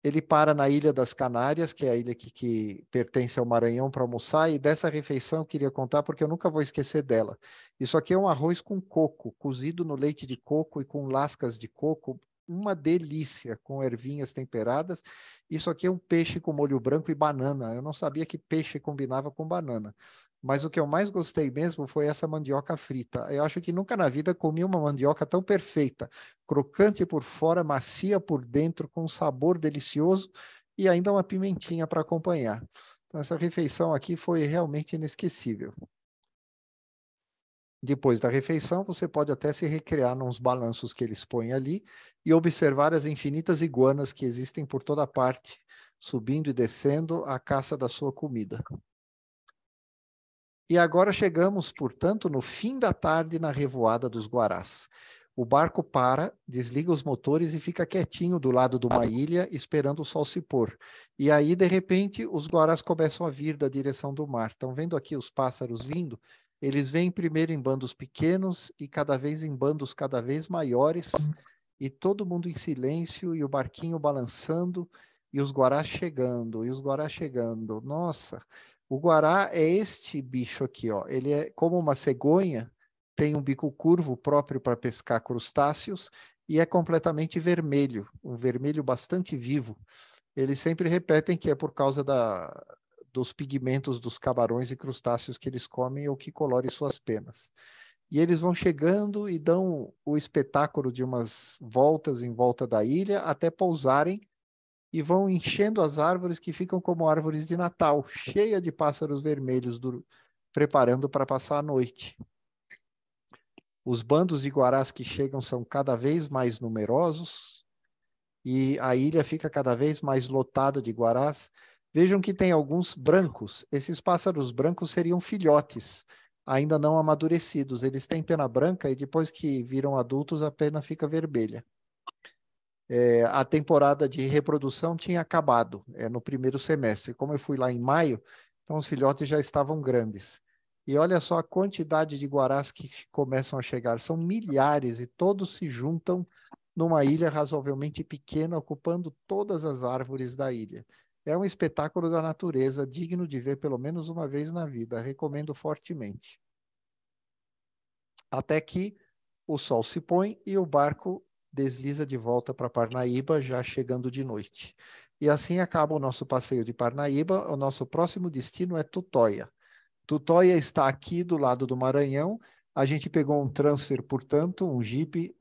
Ele para na Ilha das Canárias, que é a ilha que pertence ao Maranhão, para almoçar, e dessa refeição eu queria contar porque eu nunca vou esquecer dela. Isso aqui é um arroz com coco, cozido no leite de coco e com lascas de coco, uma delícia, com ervinhas temperadas. Isso aqui é um peixe com molho branco e banana. Eu não sabia que peixe combinava com banana. Mas o que eu mais gostei mesmo foi essa mandioca frita. Eu acho que nunca na vida comi uma mandioca tão perfeita, crocante por fora, macia por dentro, com um sabor delicioso e ainda uma pimentinha para acompanhar. Então, essa refeição aqui foi realmente inesquecível. Depois da refeição, você pode até se recrear nos balanços que eles põem ali e observar as infinitas iguanas que existem por toda parte, subindo e descendo à caça da sua comida. E agora chegamos, portanto, no fim da tarde na revoada dos Guarás. O barco para, desliga os motores e fica quietinho do lado de uma ilha, esperando o sol se pôr. E aí, de repente, os Guarás começam a vir da direção do mar. Estão vendo aqui os pássaros vindo? Eles vêm primeiro em bandos pequenos e cada vez em bandos cada vez maiores, e todo mundo em silêncio, e o barquinho balançando, e os Guarás chegando, e os Guarás chegando. Nossa! O guará é este bicho aqui, ó. Ele é como uma cegonha, tem um bico curvo próprio para pescar crustáceos e é completamente vermelho, um vermelho bastante vivo. Eles sempre repetem que é por causa dos pigmentos dos camarões e crustáceos que eles comem ou que colorem suas penas. E eles vão chegando e dão o espetáculo de umas voltas em volta da ilha até pousarem e vão enchendo as árvores que ficam como árvores de Natal, cheia de pássaros vermelhos, preparando para passar a noite. Os bandos de guarás que chegam são cada vez mais numerosos e a ilha fica cada vez mais lotada de guarás. Vejam que tem alguns brancos. Esses pássaros brancos seriam filhotes, ainda não amadurecidos. Eles têm pena branca e depois que viram adultos, a pena fica vermelha. A temporada de reprodução tinha acabado no primeiro semestre. Como eu fui lá em maio, então os filhotes já estavam grandes. E olha só a quantidade de guarás que começam a chegar. São milhares e todos se juntam numa ilha razoavelmente pequena, ocupando todas as árvores da ilha. É um espetáculo da natureza, digno de ver pelo menos uma vez na vida. Recomendo fortemente. Até que o sol se põe e o barco desliza de volta para Parnaíba, já chegando de noite. E assim acaba o nosso passeio de Parnaíba. O nosso próximo destino é Tutóia. Tutóia está aqui do lado do Maranhão. A gente pegou um transfer, portanto, um Jeep,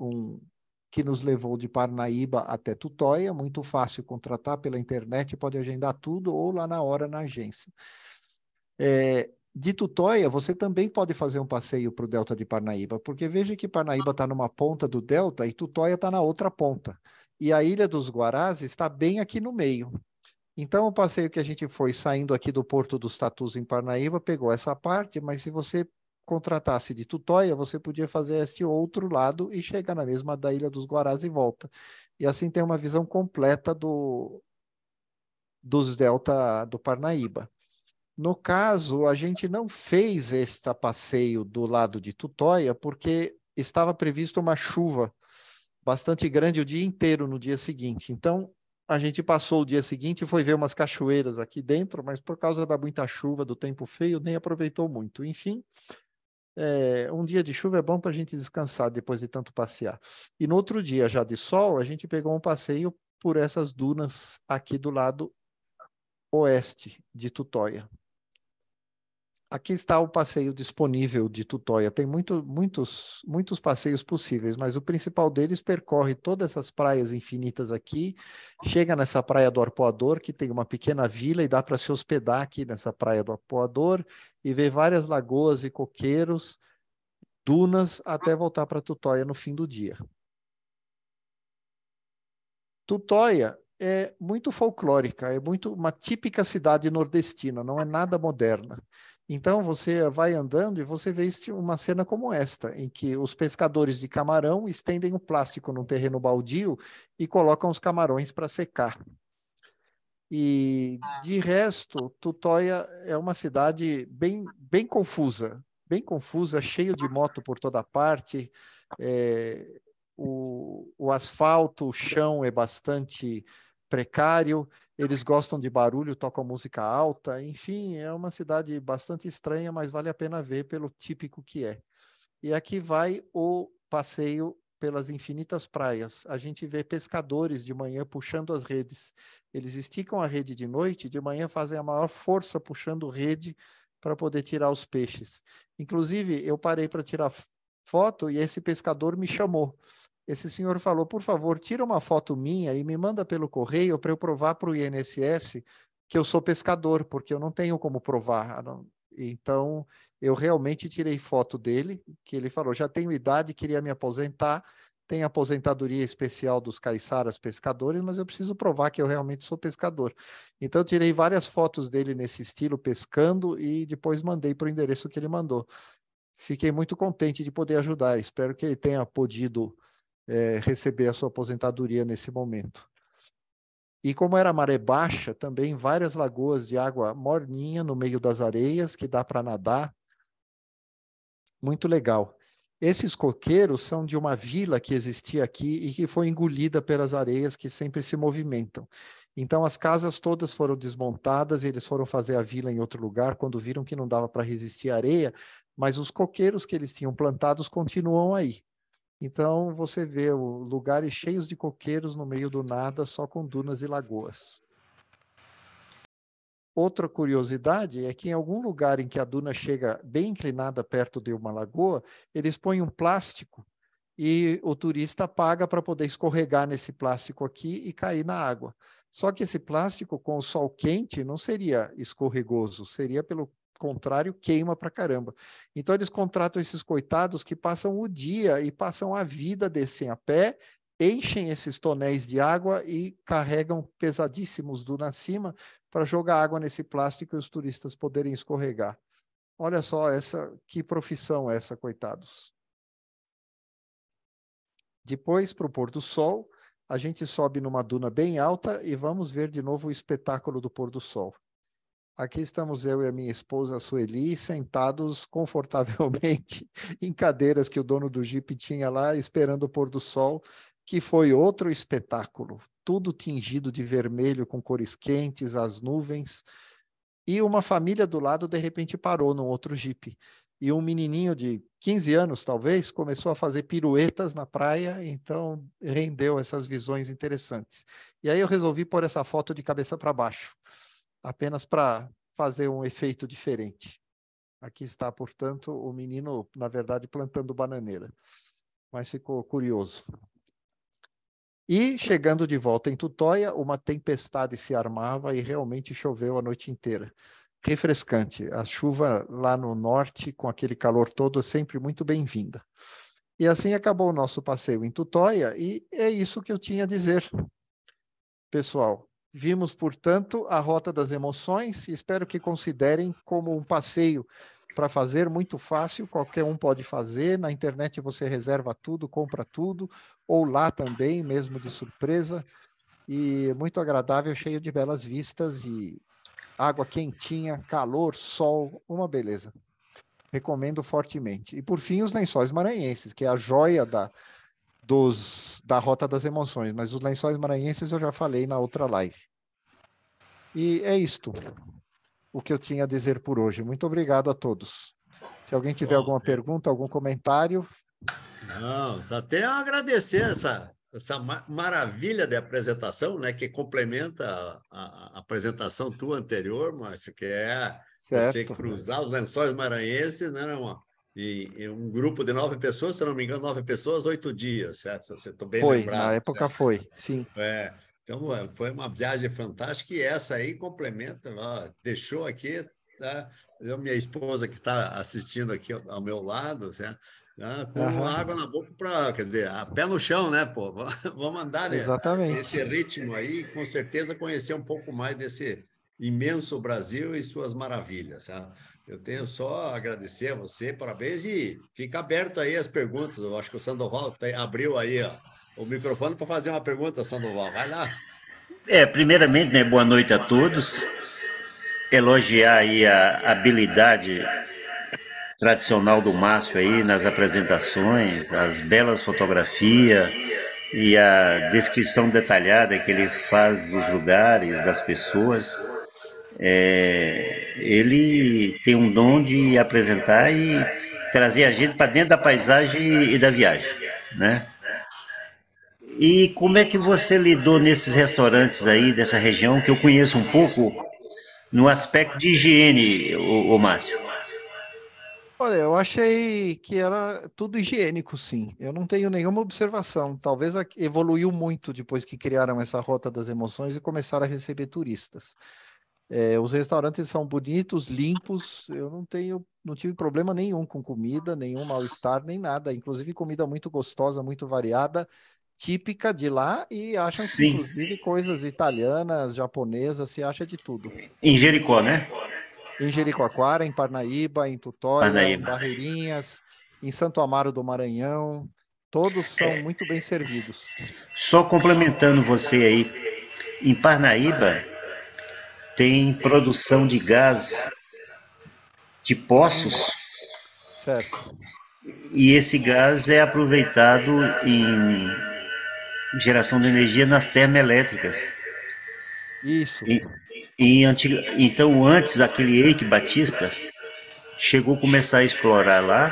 que nos levou de Parnaíba até Tutóia. Muito fácil contratar pela internet, pode agendar tudo ou lá na hora na agência. De Tutóia, você também pode fazer um passeio para o Delta de Parnaíba, porque veja que Parnaíba está numa ponta do Delta e Tutóia está na outra ponta. E a Ilha dos Guarás está bem aqui no meio. Então, o passeio que a gente foi saindo aqui do Porto dos Tatus em Parnaíba pegou essa parte, mas se você contratasse de Tutóia, você podia fazer esse outro lado e chegar na mesma da Ilha dos Guarás e volta. E assim tem uma visão completa dos Delta do Parnaíba. No caso, a gente não fez este passeio do lado de Tutóia porque estava previsto uma chuva bastante grande o dia inteiro no dia seguinte. Então, a gente passou o dia seguinte e foi ver umas cachoeiras aqui dentro, mas por causa da muita chuva, do tempo feio, nem aproveitou muito. Enfim, um dia de chuva é bom para a gente descansar depois de tanto passear. E no outro dia, já de sol, a gente pegou um passeio por essas dunas aqui do lado oeste de Tutóia. Aqui está o passeio disponível de Tutóia. Tem muitos passeios possíveis, mas o principal deles percorre todas essas praias infinitas aqui, chega nessa praia do Arpoador, que tem uma pequena vila e dá para se hospedar aqui nessa praia do Arpoador e ver várias lagoas e coqueiros, dunas, até voltar para Tutóia no fim do dia. Tutóia é muito folclórica, é muito uma típica cidade nordestina, não é nada moderna. Então você vai andando e você vê uma cena como esta, em que os pescadores de camarão estendem o plástico num terreno baldio e colocam os camarões para secar. E de resto, Tutóia é uma cidade bem confusa, cheio de moto por toda parte. O asfalto, o chão é bastante precário, eles gostam de barulho, tocam música alta, enfim, é uma cidade bastante estranha, mas vale a pena ver pelo típico que é. E aqui vai o passeio pelas infinitas praias. A gente vê pescadores de manhã puxando as redes. Eles esticam a rede de noite, de manhã fazem a maior força puxando rede para poder tirar os peixes. Inclusive, eu parei para tirar foto e esse pescador me chamou. Esse senhor falou, por favor, tira uma foto minha e me manda pelo correio para eu provar para o INSS que eu sou pescador, porque eu não tenho como provar. Então, eu realmente tirei foto dele, que ele falou, já tenho idade, queria me aposentar, tem aposentadoria especial dos caiçaras pescadores, mas eu preciso provar que eu realmente sou pescador. Então, eu tirei várias fotos dele nesse estilo, pescando, e depois mandei para o endereço que ele mandou. Fiquei muito contente de poder ajudar. Espero que ele tenha podido receber a sua aposentadoria nesse momento. E como era maré baixa, também várias lagoas de água morninha no meio das areias, que dá para nadar. Muito legal. Esses coqueiros são de uma vila que existia aqui e que foi engolida pelas areias que sempre se movimentam. Então, as casas todas foram desmontadas e eles foram fazer a vila em outro lugar quando viram que não dava para resistir à areia, mas os coqueiros que eles tinham plantados continuam aí. Então, você vê lugares cheios de coqueiros no meio do nada, só com dunas e lagoas. Outra curiosidade é que em algum lugar em que a duna chega bem inclinada perto de uma lagoa, eles põem um plástico e o turista paga para poder escorregar nesse plástico aqui e cair na água. Só que esse plástico, com o sol quente, não seria escorregoso, seria, pelo contrário, queima para caramba. Então, eles contratam esses coitados que passam o dia e passam a vida, descem a pé, enchem esses tonéis de água e carregam pesadíssimos dunas acima para jogar água nesse plástico e os turistas poderem escorregar. Olha só que profissão é essa, coitados. Depois, para o pôr do sol, a gente sobe numa duna bem alta e vamos ver de novo o espetáculo do pôr do sol. Aqui estamos eu e a minha esposa, a Sueli, sentados confortavelmente em cadeiras que o dono do Jeep tinha lá, esperando o pôr do sol, que foi outro espetáculo. Tudo tingido de vermelho, com cores quentes, as nuvens. E uma família do lado, de repente, parou num outro Jeep. E um menininho de 15 anos, talvez, começou a fazer piruetas na praia, então rendeu essas visões interessantes. E aí eu resolvi pôr essa foto de cabeça para baixo, apenas para fazer um efeito diferente. Aqui está, portanto, o menino, na verdade, plantando bananeira. Mas ficou curioso. E, chegando de volta em Tutóia, uma tempestade se armava e realmente choveu a noite inteira. Refrescante. A chuva lá no norte, com aquele calor todo, é sempre muito bem-vinda. E assim acabou o nosso passeio em Tutóia, e é isso que eu tinha a dizer. Pessoal, vimos, portanto, a Rota das Emoções, e espero que considerem como um passeio para fazer muito fácil, qualquer um pode fazer, na internet você reserva tudo, compra tudo, ou lá também, mesmo de surpresa, e muito agradável, cheio de belas vistas e água quentinha, calor, sol, uma beleza. Recomendo fortemente. E por fim, os Lençóis Maranhenses, que é a joia da Rota das Emoções, mas os Lençóis Maranhenses eu já falei na outra live. E é isto o que eu tinha a dizer por hoje. Muito obrigado a todos. Se alguém tiver alguma pergunta, algum comentário. Não, só tenho a agradecer essa maravilha de apresentação, né, que complementa a apresentação tua anterior, Márcio, que é você Certo. cruzar os Lençóis Maranhenses, né, e um grupo de 9 pessoas, se não me engano, 9 pessoas, 8 dias, certo? Você estou bem Foi, lembrado. na época certo? foi, sim. Então, foi uma viagem fantástica e essa aí complementa, ó, deixou aqui, tá? Minha esposa que está assistindo aqui ao meu lado, certo? Com água na boca, quer dizer, a pé no chão, né, pô? Vamos andar, né, Exatamente. nesse ritmo aí, com certeza conhecer um pouco mais desse imenso Brasil e suas maravilhas, sabe? Eu tenho só a agradecer a você, parabéns, e fica aberto aí as perguntas. Eu acho que o Sandoval abriu aí, ó, o microfone para fazer uma pergunta, Sandoval. Vai lá. Primeiramente, né, boa noite a todos. Elogiar aí a habilidade tradicional do Márcio aí nas apresentações, as belas fotografias e a descrição detalhada que ele faz dos lugares, das pessoas. Ele tem um dom de apresentar e trazer a gente para dentro da paisagem e da viagem, né? E como é que você lidou nesses restaurantes aí dessa região, que eu conheço um pouco, no aspecto de higiene, o Márcio? Olha, eu achei que era tudo higiênico, sim. Eu não tenho nenhuma observação. Talvez evoluiu muito depois que criaram essa Rota das Emoções e começaram a receber turistas. Os restaurantes são bonitos, limpos. Eu não tive problema nenhum com comida, nenhum mal-estar, nem nada. Inclusive comida muito gostosa, muito variada, típica de lá e acham-se Sim, inclusive coisas italianas, japonesas, se acha de tudo. em Jericó, né? Em Jericoacoara, em Parnaíba, em Tutóia, em Parnaíba. Barreirinhas, em Santo Amaro do Maranhão, todos são muito bem servidos. Só complementando você aí, em Parnaíba tem produção de gás de poços Certo. e esse gás é aproveitado em geração de energia nas termoelétricas. Isso. Então, antes, aquele Eike Batista chegou a começar a explorar lá,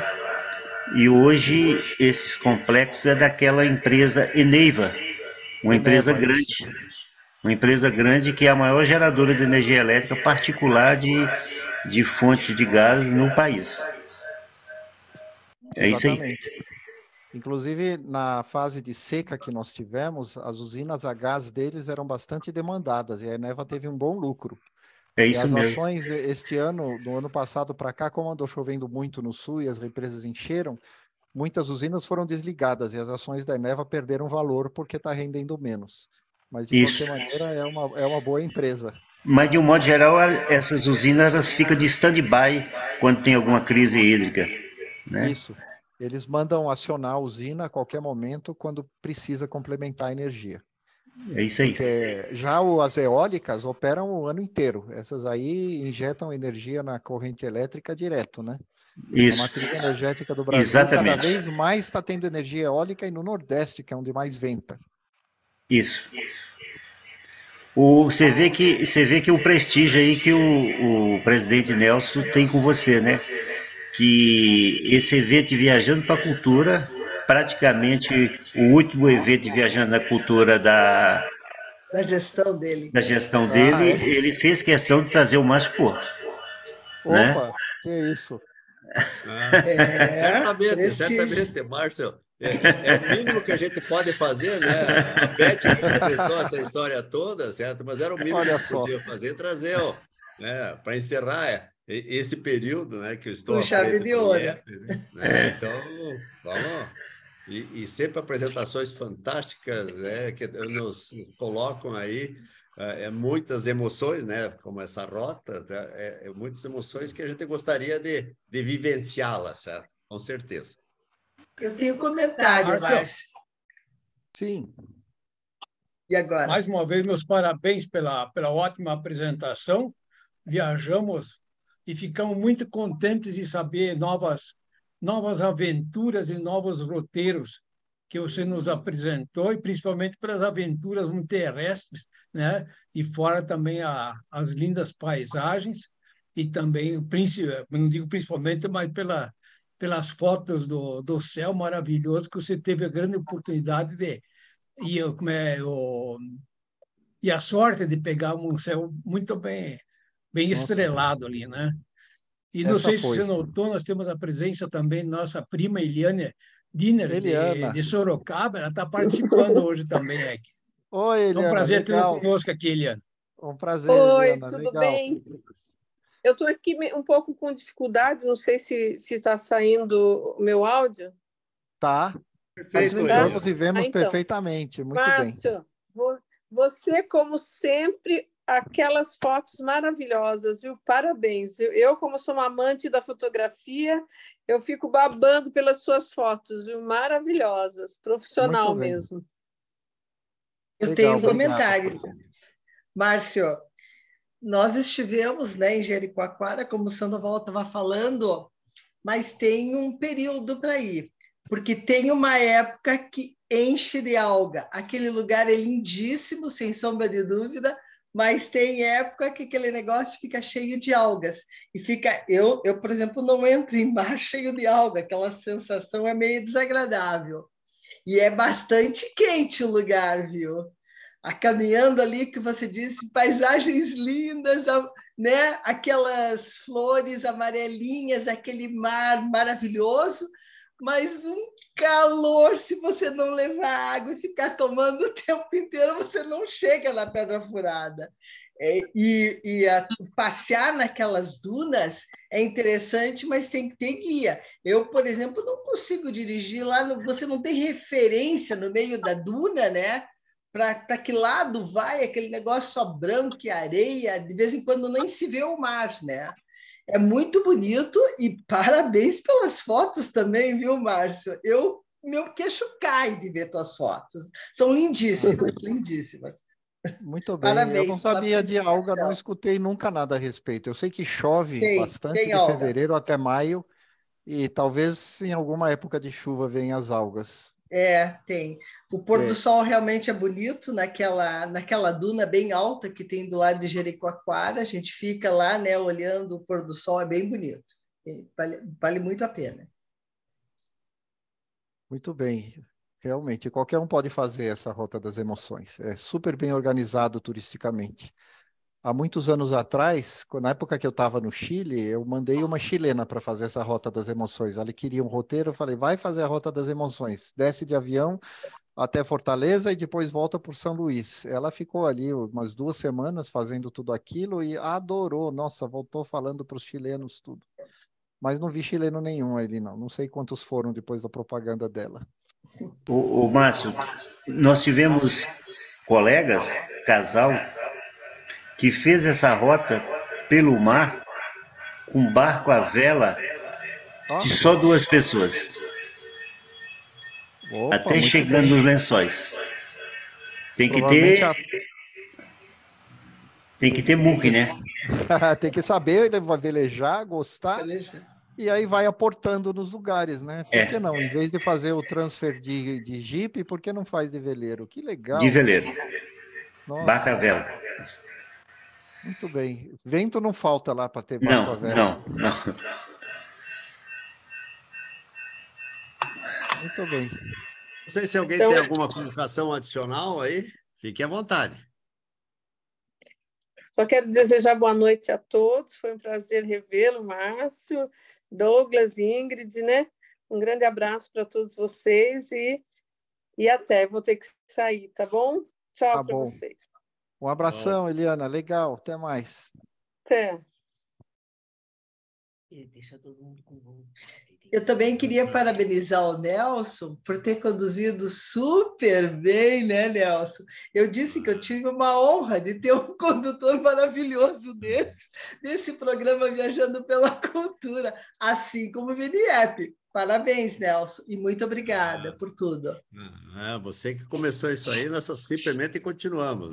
e hoje esses complexos é daquela empresa Eneva, uma empresa grande. Isso. Uma empresa grande que é a maior geradora de energia elétrica particular de fontes de gás no país. É Exatamente. isso aí. Inclusive, na fase de seca que nós tivemos, as usinas a gás deles eram bastante demandadas e a Eneva teve um bom lucro. É E isso as mesmo. ações, este ano, do ano passado para cá, como andou chovendo muito no sul e as represas encheram, muitas usinas foram desligadas e as ações da Eneva perderam valor porque está rendendo menos. Mas, de Isso. qualquer maneira, é uma boa empresa. Mas, de um modo geral, essas usinas elas ficam de stand-by quando tem alguma crise hídrica. Né? Isso. Eles mandam acionar a usina a qualquer momento quando precisa complementar a energia. É isso aí. Porque já as eólicas operam o ano inteiro. Essas aí injetam energia na corrente elétrica direto, né? Isso. A matriz energética do Brasil Exatamente. cada vez mais está tendo energia eólica e no Nordeste, que é onde mais venta. Isso. Você vê que o prestígio aí que o presidente Nelson tem com você, né? Que esse evento de Viajando para a Cultura, praticamente o último evento de Viajando na Cultura da gestão dele. Da gestão dele, ele fez questão de trazer o Márcio Porto. Opa, né? Que isso. Certamente, Márcio. É o mínimo que a gente pode fazer, né? A Beth que começou essa história toda, certo? Mas era o mínimo que a gente podia fazer, trazer, né? Para encerrar esse período, né? Que eu estou à frente do IEF, né? Então, vamos. E sempre apresentações fantásticas, né? Que nos colocam aí muitas emoções, né? Como essa rota, muitas emoções que a gente gostaria de vivenciá-las, certo? Com certeza. Eu tenho comentário, Márcio. Sim. E agora? Mais uma vez, meus parabéns pela ótima apresentação. Viajamos e ficamos muito contentes de saber novas aventuras e novos roteiros que você nos apresentou, e principalmente pelas aventuras terrestres, né? E fora também as lindas paisagens, e também, não digo principalmente, mas pelas fotos do céu maravilhoso que você teve a grande oportunidade de e a sorte de pegar um céu muito bem estrelado ali, né? E não sei se você notou, nós temos a presença também da nossa prima Eliane Diner, de Sorocaba, ela está participando hoje também, Ek. Oi, Eliana. É um prazer tê-la conosco aqui, Eliane. Um prazer, Oi, Eliana. tudo legal. bem? Eu estou aqui um pouco com dificuldade, não sei se está saindo o meu áudio. Tá. Perfeito. Todos e vemos perfeitamente. Muito Márcio, bem. Você, como sempre, aquelas fotos maravilhosas, viu? Parabéns. Eu, como sou uma amante da fotografia, eu fico babando pelas suas fotos, viu? Maravilhosas, profissional mesmo. Eu tenho um comentário. Márcio, nós estivemos, né, em Jericoacoara, como o Sandoval estava falando, mas tem um período para ir, porque tem uma época que enche de alga. Aquele lugar é lindíssimo, sem sombra de dúvida, mas tem época que aquele negócio fica cheio de algas. E fica, eu, por exemplo, não entro em mar cheio de alga, aquela sensação é meio desagradável. E é bastante quente o lugar, viu? Caminhando ali, que você disse, paisagens lindas, né? Aquelas flores amarelinhas, aquele mar maravilhoso, mas um calor, se você não levar água e ficar tomando o tempo inteiro, você não chega na Pedra Furada. Passear naquelas dunas é interessante, mas tem que ter guia. Eu, por exemplo, não consigo dirigir lá, você não tem referência no meio da duna, né? Para que lado vai aquele negócio só branco e areia, de vez em quando nem se vê o mar, né? É muito bonito e parabéns pelas fotos também, viu, Márcio? Meu queixo cai de ver tuas fotos. São lindíssimas, lindíssimas. Muito bem. Parabéns, eu não sabia de alga, não escutei nunca nada a respeito. Eu sei que chove bastante de fevereiro até maio e talvez em alguma época de chuva venham as algas. Tem. O pôr do sol realmente é bonito naquela duna bem alta que tem do lado de Jericoacoara. A gente fica lá, né, olhando o pôr do sol, é bem bonito. Vale muito a pena. Muito bem. Realmente, qualquer um pode fazer essa Rota das Emoções. É super bem organizado turisticamente. Há muitos anos atrás, na época que eu estava no Chile, eu mandei uma chilena para fazer essa Rota das Emoções. Ela queria um roteiro, eu falei, vai fazer a Rota das Emoções. Desce de avião até Fortaleza e depois volta por São Luís. Ela ficou ali umas 2 semanas fazendo tudo aquilo e adorou. Nossa, voltou falando para os chilenos tudo. Mas não vi chileno nenhum ali, não. Não sei quantos foram depois da propaganda dela. O Márcio, nós tivemos colegas, casal, que fez essa rota pelo mar com barco à vela de só 2 pessoas. Opa, até chegando nos lençóis. Tem que ter muque, né? Tem que saber velejar, gostar. E aí vai aportando nos lugares, né? Por que não? Em vez de fazer o transfer de jipe, por que não faz de veleiro? Que legal. De veleiro. Nossa. Barco à vela. Muito bem. Vento não falta lá para ter barco à vela. Não. Muito bem. Não sei se alguém tem alguma colocação adicional aí. Fique à vontade. Só quero desejar boa noite a todos. Foi um prazer revê-lo, Márcio, Douglas, Ingrid, né? Um grande abraço para todos vocês e até. Vou ter que sair, tá bom? Tchau para vocês. Um abração, Eliana. Legal. Até mais. Até. Deixa todo mundo com vontade. Eu também queria parabenizar o Nelson por ter conduzido super bem, né, Nelson? Eu disse que eu tive uma honra de ter um condutor maravilhoso desse programa Viajando pela Cultura, assim como o Viniep. Parabéns, Nelson, e muito obrigada por tudo. Você que começou isso aí, nós simplesmente continuamos.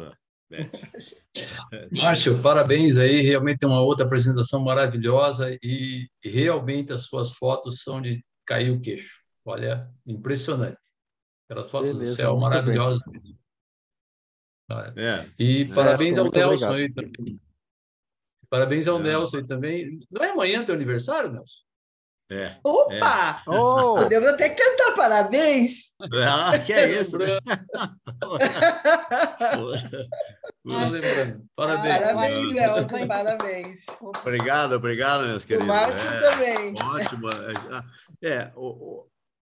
Márcio, parabéns aí, realmente é uma outra apresentação maravilhosa e realmente as suas fotos são de cair o queixo. Olha, impressionante. Aquelas fotos do céu maravilhosas. E parabéns ao Nelson aí também. Parabéns ao Nelson aí também. Não é amanhã teu aniversário, Nelson? Opa! Podemos até cantar parabéns. Que é isso, né? Parabéns. Parabéns, Nelson, parabéns. Obrigado, meus queridos. O Márcio também. Ótimo.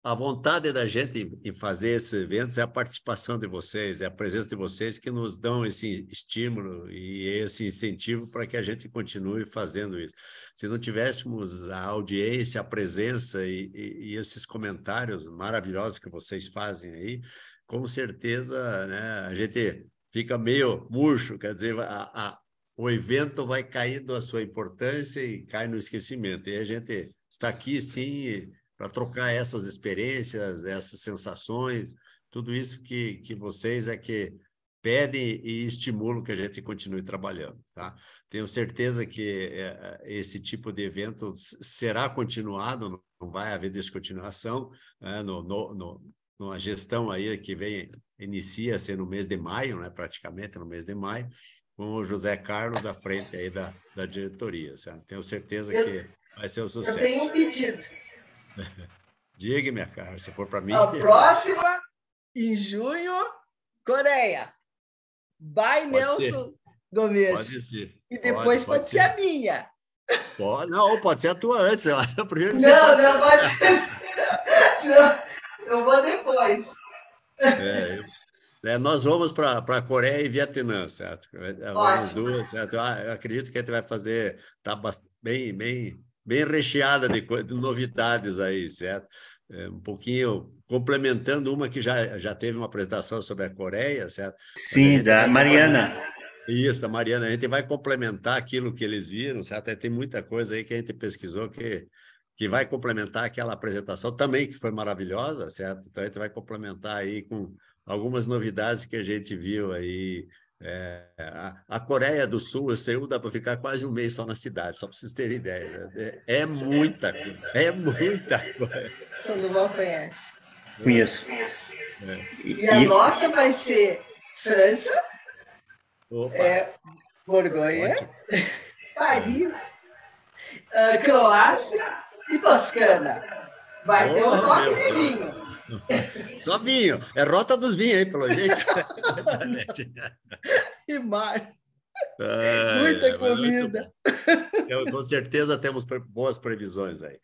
A vontade da gente em fazer esses eventos é a participação de vocês, é a presença de vocês que nos dão esse estímulo e esse incentivo para que a gente continue fazendo isso. Se não tivéssemos a audiência, a presença e esses comentários maravilhosos que vocês fazem aí, com certeza, né, a gente fica meio murcho, quer dizer, o evento vai caindo a sua importância e cai no esquecimento. E a gente está aqui, sim, para trocar essas experiências, essas sensações, tudo isso que vocês que pedem e estimulam que a gente continue trabalhando. Tá? Tenho certeza que esse tipo de evento será continuado, não vai haver descontinuação, né? Numa gestão aí que inicia-se no mês de maio, né? Praticamente no mês de maio, com o José Carlos à frente aí da diretoria. Sabe? Tenho certeza que vai ser um sucesso. Eu tenho um pedido. Diga, minha cara, se for para mim. A próxima, em junho, Coreia. By Nelson Gomes. Pode ser. E depois pode ser a minha. Pode ser a tua antes. Não, pode ser. Eu vou depois. Nós vamos para a Coreia e Vietnã, certo? As duas, certo? Eu acredito que a gente vai fazer, tá bem recheada de novidades aí, certo? Um pouquinho complementando uma que já teve uma apresentação sobre a Coreia, certo? Sim, da Mariana. Isso, a Mariana. A gente vai complementar aquilo que eles viram, certo? Tem muita coisa aí que a gente pesquisou que vai complementar aquela apresentação também, que foi maravilhosa, certo? Então, a gente vai complementar aí com algumas novidades que a gente viu aí. A Coreia do Sul, dá para ficar quase um mês só na cidade, só para vocês terem ideia. É muita coisa. Sandoval conhece. Conheço. E a nossa vai ser França, Borgonha, Paris, Croácia e Toscana. Vai ter um toque de vinho. Só vinho. É rota dos vinhos aí, pelo jeito. E mar. Muita comida. Com certeza temos boas previsões aí.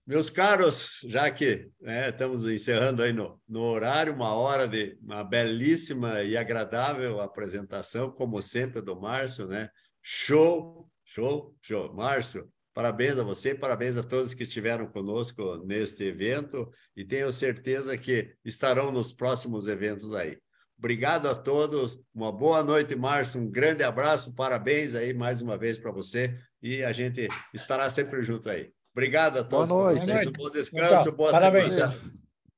Meus caros, já que estamos encerrando aí no horário, uma hora de uma belíssima e agradável apresentação, como sempre, do Márcio, né? Show. Márcio, parabéns a você, parabéns a todos que estiveram conosco neste evento e tenho certeza que estarão nos próximos eventos aí. Obrigado a todos, uma boa noite, Márcio, um grande abraço, parabéns aí mais uma vez para você e a gente estará sempre junto aí. Obrigado a todos. Boa noite. Vocês. Um bom descanso, boa semana.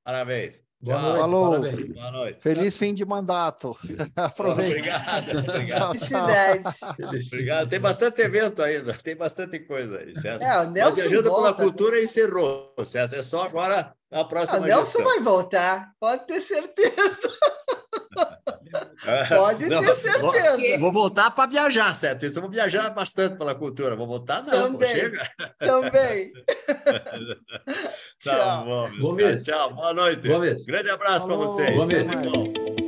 Parabéns. Boa noite. Falou. Parabéns. Boa noite. Feliz fim de mandato. Aproveita. Obrigado. Felicidades. Obrigado. Tem bastante evento ainda, tem bastante coisa aí, certo? O Nelson Viajando volta. pela Cultura encerrou, certo? É só agora a próxima O Nelson gestão. vai voltar, pode ter certeza. Pode ter certeza. Vou voltar para viajar, certo? Eu vou viajar bastante pela cultura. Vou voltar, não. Também. Chega. Também. Tá bom, Bom mês. Tchau, boa noite. Bom mês. Grande abraço para vocês. Bom mês. Tudo bom.